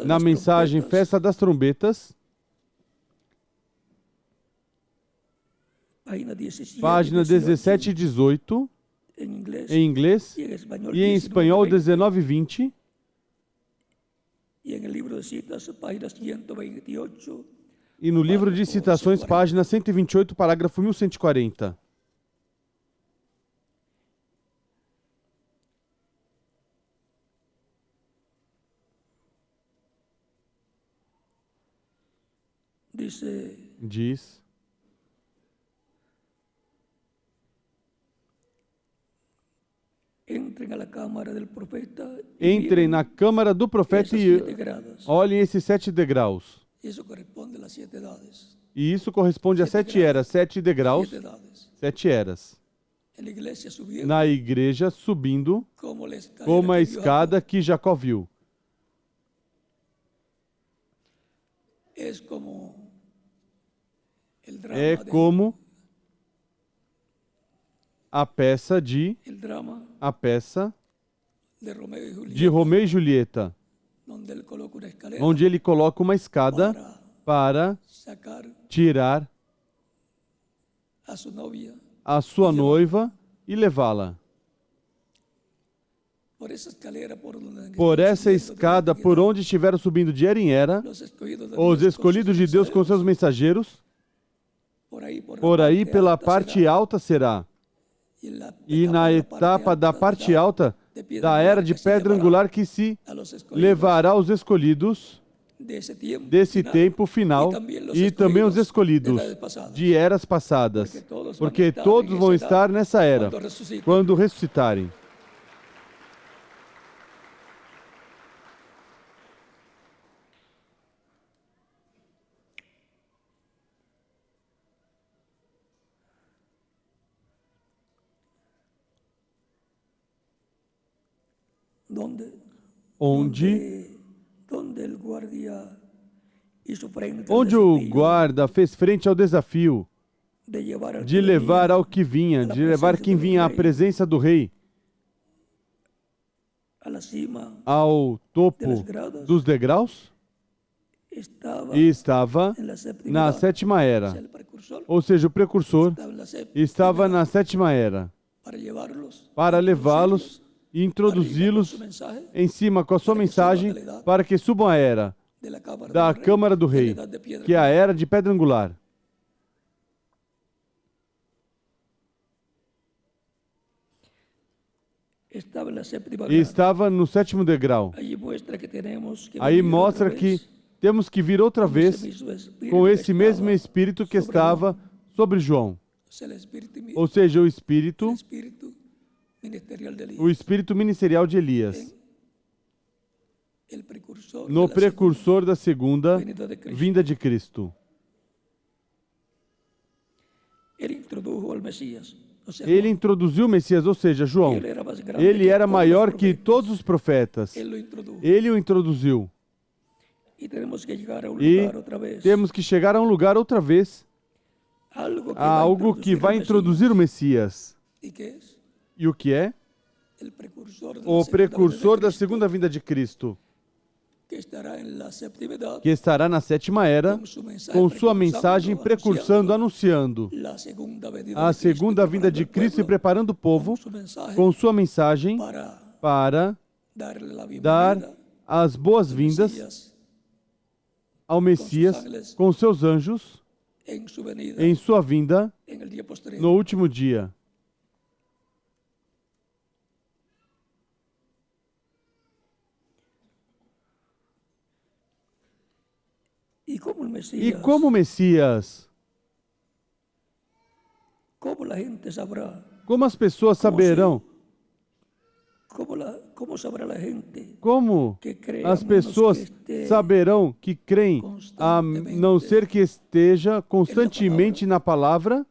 Na mensagem Festa das Trombetas, página 17 e 18, em inglês, e em espanhol 19 e 20, e no livro de citações, página 128, parágrafo 1140. Diz, entrem na câmara do profeta e olhem esses 7 degraus. E isso corresponde a 7 eras, 7 degraus, 7 eras. Na igreja, subindo, como a escada que Jacó viu. É como a peça de Romeu e Julieta, onde ele coloca uma escada para tirar a sua noiva e levá-la. Por essa escada, por onde estiveram subindo de era em era, os escolhidos de Deus com seus mensageiros, por aí pela parte alta será. E na etapa da parte alta da era de pedra angular que se levará os escolhidos desse tempo final e também os escolhidos de eras passadas, porque todos vão estar nessa era, quando ressuscitarem. Onde o guarda fez frente ao desafio de levar ao que vinha, de levar quem vinha à presença do rei, ao topo dos degraus, e estava na 7ª era. Ou seja, o precursor estava na 7ª era para levá-los e introduzi-los em cima com a sua mensagem para que subam a era da Câmara do Rei, que é a era de pedra angular. E estava no 7º degrau. Aí mostra que temos que vir outra vez com esse mesmo Espírito que estava sobre João. Ou seja, o Espírito ministerial de Elias, no precursor da segunda vinda de Cristo. Ele introduziu o Messias, ou seja, João. Ele era maior que todos os profetas. Ele o introduziu. E temos que chegar a um lugar outra vez, a algo que vai introduzir o Messias. E o que é? O precursor da segunda vinda de Cristo, que estará na 7ª era, com sua mensagem precursando, anunciando a segunda vinda de Cristo e preparando o povo com sua mensagem para dar as boas-vindas ao Messias com seus anjos em sua vinda no último dia. E como o Messias, como as pessoas saberão, Como as pessoas saberão que creem, a não ser que esteja constantemente na palavra,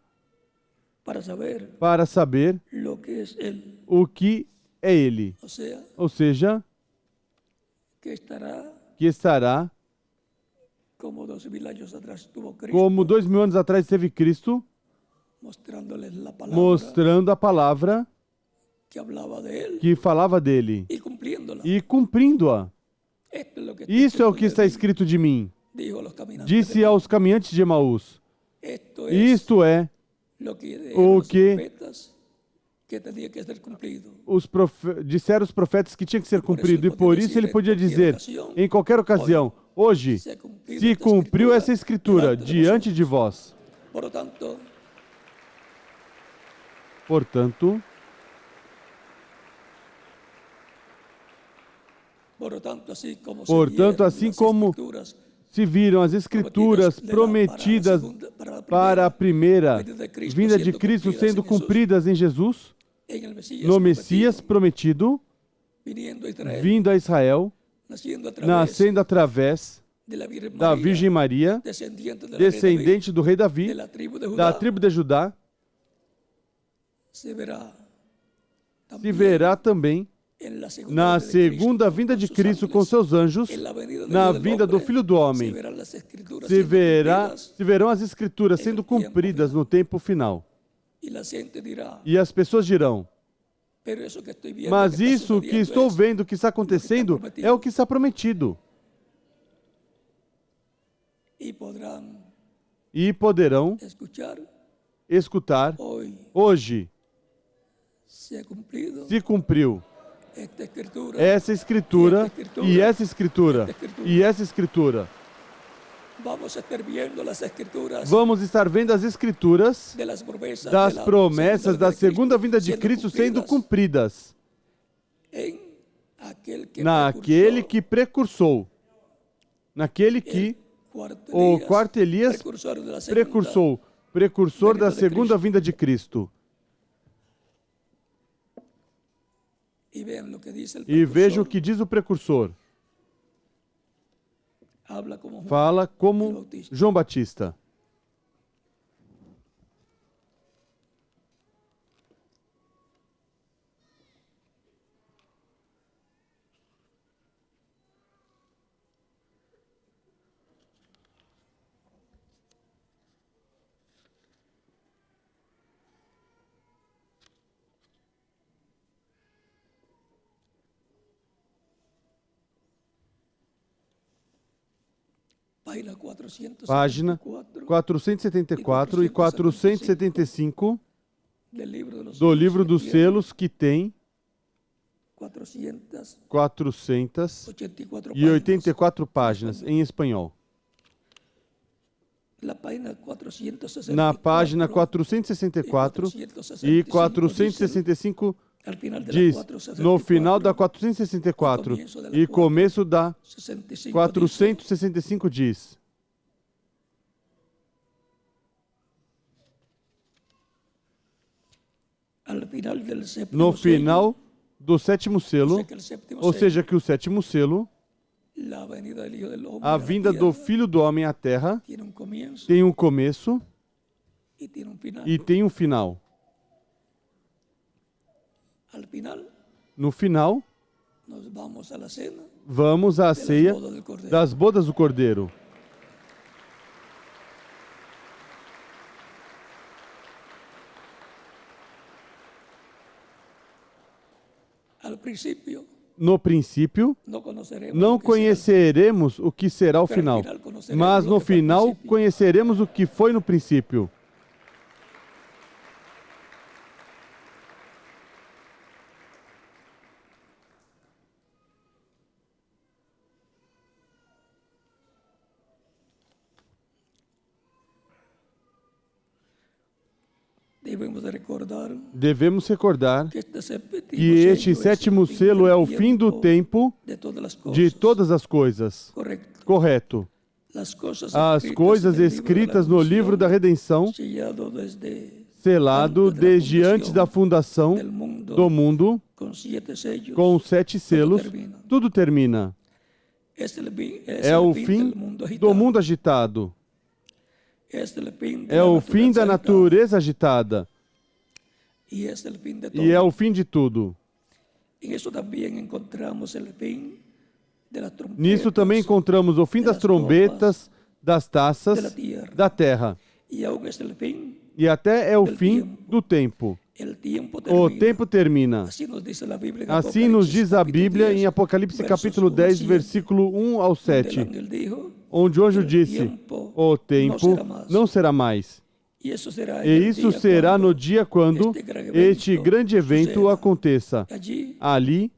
para saber o que é Ele? Ou seja, que estará como 2000 anos atrás teve Cristo, mostrando a palavra que falava dele e cumprindo-a. Isso é o que está escrito de mim, disse aos caminhantes de Emaús. Isto é o que disseram os profetas que tinha que ser cumprido, e por isso ele podia dizer, em qualquer ocasião, hoje se cumpriu essa escritura diante de vós. Portanto, assim como se viram as Escrituras prometidas para a primeira vinda de Cristo sendo cumpridas em Jesus, no Messias prometido, vindo a Israel, nascendo através da Virgem Maria, descendente do rei Davi, da tribo de Judá, se verá também na segunda vinda de Cristo com seus anjos, na vinda do Filho do Homem, se verão as Escrituras sendo cumpridas no tempo final. E as pessoas dirão, mas isso que estou vendo que está acontecendo é o que está prometido. E poderão escutar, hoje se cumpriu essa escritura e essa escritura e essa escritura. Vamos estar vendo as escrituras das promessas da segunda vinda de Cristo sendo cumpridas naquele que precursou, naquele que o quarto Elias precursor da segunda vinda de Cristo. E veja o que diz o precursor. Fala como João Batista. Página 474 e 475 do livro dos selos, que tem 484 páginas em espanhol. Na página 464 e 465 diz, no final da 464 e começo da 465 diz, no final do sétimo selo, ou seja, que o sétimo selo, a vinda do Filho do Homem à Terra tem um começo e tem um final. No final, vamos à ceia das bodas do Cordeiro. No princípio, não conheceremos o que será o final, mas no final conheceremos o que foi no princípio. Devemos recordar que este sétimo selo é o fim do tempo de todas as coisas. Correto. As coisas escritas no livro da redenção, selado desde antes da fundação do mundo, com 7 selos, tudo termina. É o fim do mundo agitado. É o fim da natureza agitada. E é o fim de tudo. Nisso também encontramos o fim das trombetas, das taças, da terra. E até é o fim do tempo. O tempo termina. Assim nos diz a Bíblia em Apocalipse capítulo 10, versículo 1 ao 7, onde o anjo disse: o tempo não será mais. E isso será no dia quando este grande evento aconteça. Ali,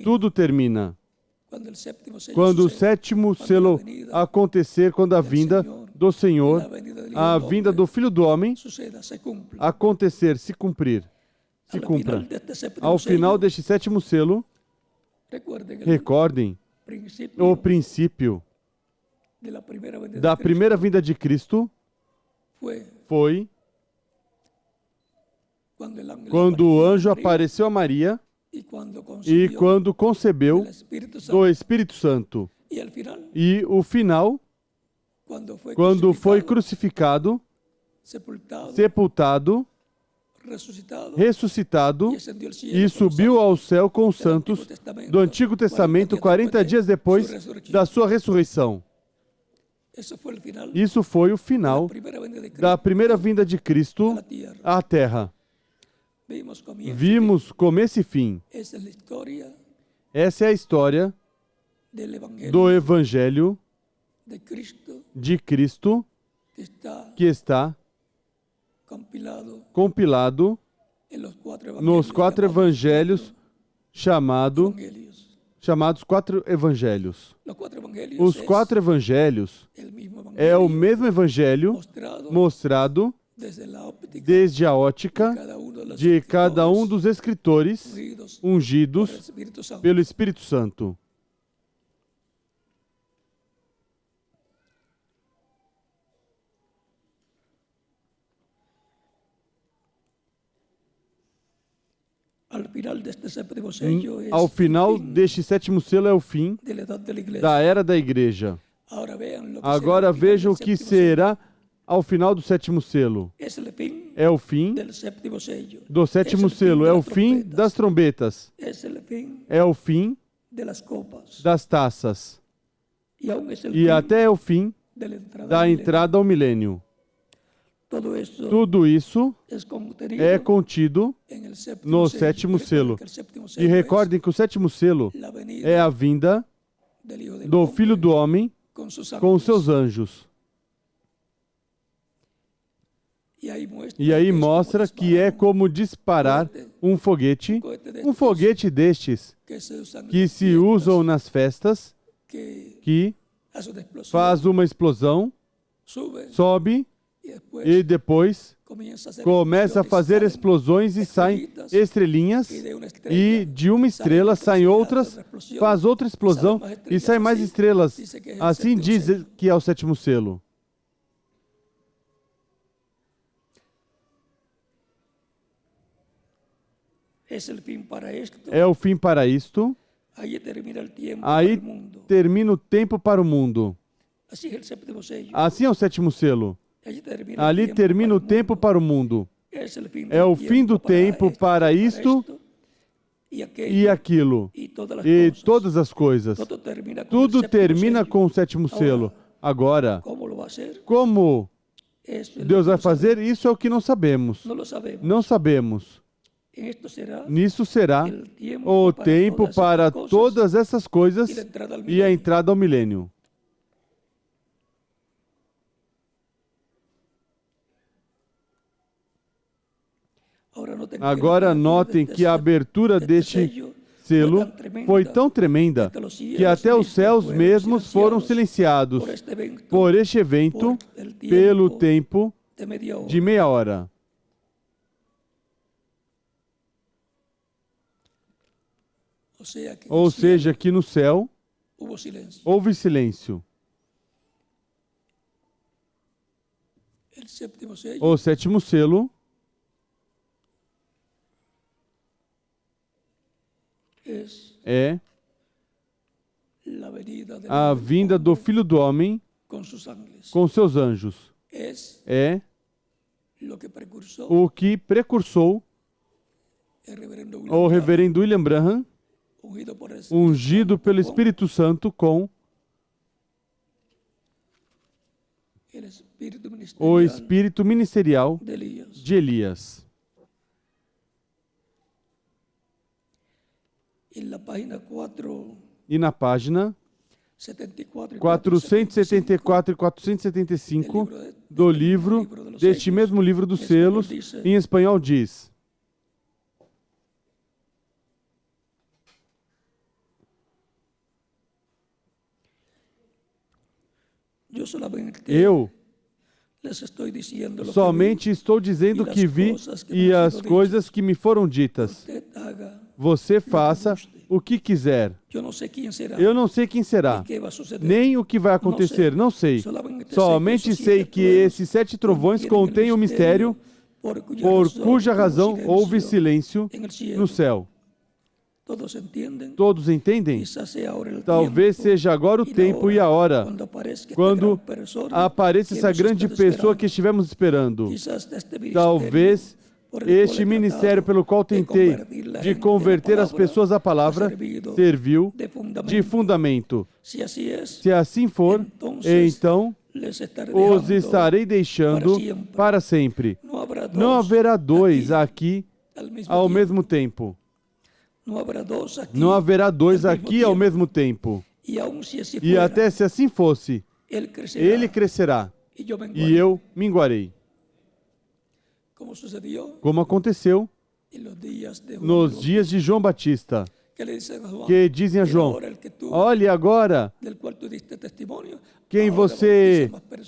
tudo termina. Quando o 7º selo acontecer, quando a vinda do Senhor, a vinda do Filho do Homem, acontecer, se cumprir, se cumpra. Ao final deste 7º selo, recordem o princípio da primeira vinda de Cristo foi quando o anjo apareceu a Maria e quando concebeu do Espírito Santo. E o final, quando foi crucificado, sepultado, ressuscitado e subiu ao céu com os santos do Antigo Testamento 40 dias depois da sua ressurreição. Isso foi o final da primeira vinda de Cristo à Terra. Vimos começo e fim. Essa é a história do Evangelho de Cristo que está compilado nos 4 evangelhos chamados 4 evangelhos. Os 4 evangelhos é o mesmo evangelho mostrado desde a ótica de cada um dos escritores ungidos pelo Espírito Santo. Ao final deste 7º selo é o fim da era da igreja. Agora vejam o que será ao final do 7º selo. É o fim do 7º selo, é o fim das trombetas, é o fim das taças e até é o fim da entrada ao milênio. Tudo isso é contido no 7º selo. E recordem que o 7º selo é a vinda do Filho do Homem com os seus anjos. E aí mostra que é como disparar um foguete destes que se usam nas festas, que faz uma explosão, sobe, e depois começa a fazer explosões e saem estrelinhas, e de uma estrela saem outras, faz outra explosão e saem mais estrelas. Assim diz que é o 7º selo. É o fim para isto. Aí termina o tempo para o mundo. Assim é o 7º selo. Ali termina o tempo para o mundo. É o fim do tempo para isto e aquilo. E todas as coisas. Tudo termina com o 7º selo. Agora, como Deus vai fazer? Isso é o que não sabemos. Não sabemos. Nisso será o tempo para todas essas coisas e a entrada ao milênio. Agora notem que a abertura deste selo foi tão tremenda que até os céus mesmos foram silenciados por este evento pelo tempo de meia hora. Ou seja, aqui no céu houve silêncio. O 7º selo é a vinda do Filho do Homem com seus anjos. É o que precursou o reverendo William Branham, ungido pelo Espírito Santo com o espírito ministerial de Elias. E na página 474 e 475 do livro, deste mesmo livro dos selos, em espanhol diz: eu somente estou dizendo que vi e as coisas que me foram ditas. Você faça o que quiser. Eu não sei quem será, nem o que vai acontecer, não sei. Somente sei que esses 7 trovões contêm o mistério por cuja razão houve silêncio no céu. Todos entendem? Talvez seja agora o tempo e a hora, quando apareça essa grande pessoa que estivemos esperando. Talvez este ministério pelo qual tentei de converter as pessoas à palavra serviu de fundamento. Se assim for, então os estarei deixando para sempre. Não haverá 2 aqui ao mesmo tempo. Não haverá 2 aqui ao mesmo tempo. E até se assim fosse, ele crescerá e eu minguarei. Como aconteceu nos dias de João Batista, que dizem a João: olhe agora,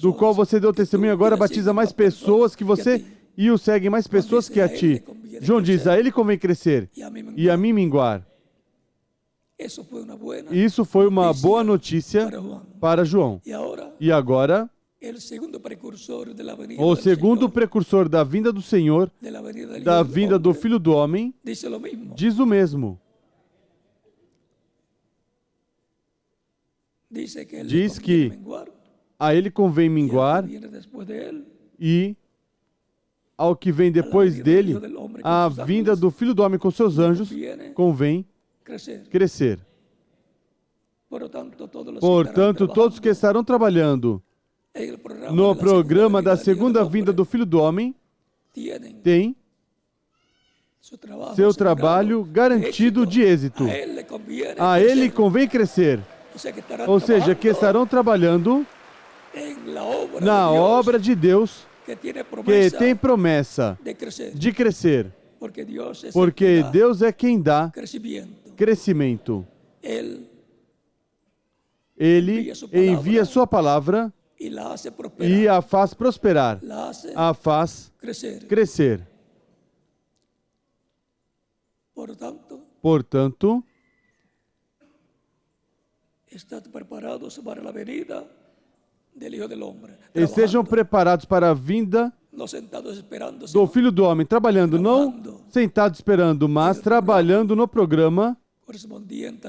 do qual você deu testemunho agora batiza mais pessoas que você e o seguem mais pessoas que a ti. João diz: a ele convém crescer e a mim minguar. Isso foi uma boa notícia para João. E agora, o segundo precursor da vinda do Senhor, da vinda do Filho do Homem, diz o mesmo. Diz que a ele convém minguar e ao que vem depois dele, a vinda do Filho do Homem com seus anjos, convém crescer. Portanto, todos que estarão trabalhando no programa da segunda vinda do Filho do Homem têm seu trabalho garantido de êxito. A ele convém crescer. Ou seja, que estarão trabalhando na obra de Deus, que tem promessa de crescer, porque Deus é quem dá crescimento. Ele envia sua palavra e a faz prosperar, a faz crescer. Portanto, estejam preparados para a vinda do Filho do Homem, trabalhando, não sentados esperando, mas trabalhando no programa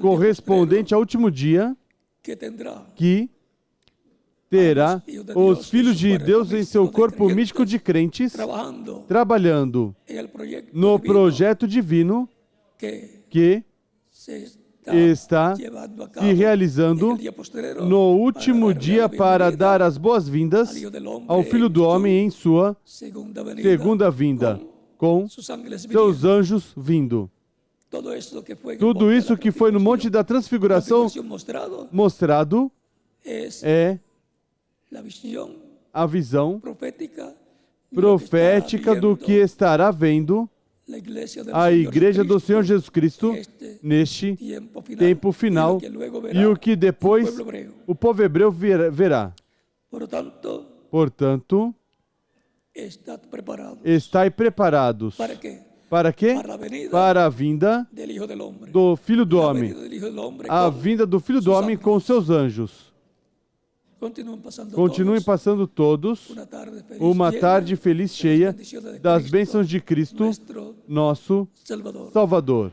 correspondente ao último dia, que terá os filhos de Deus em seu corpo místico de crentes, trabalhando no projeto divino que está se realizando no último dia para dar as boas-vindas ao Filho do Homem em sua segunda vinda, com seus anjos vindo. Tudo isso que foi no Monte da Transfiguração mostrado é a visão profética do que estará vendo a Igreja do Senhor Jesus Cristo neste tempo final e o que depois o povo hebreu verá. Portanto, estai preparados. Para quê? Para a vinda do Filho do Homem. A vinda do Filho do Homem com seus anjos. Continuem passando todos uma tarde feliz cheia das bênçãos de Cristo, nosso Salvador.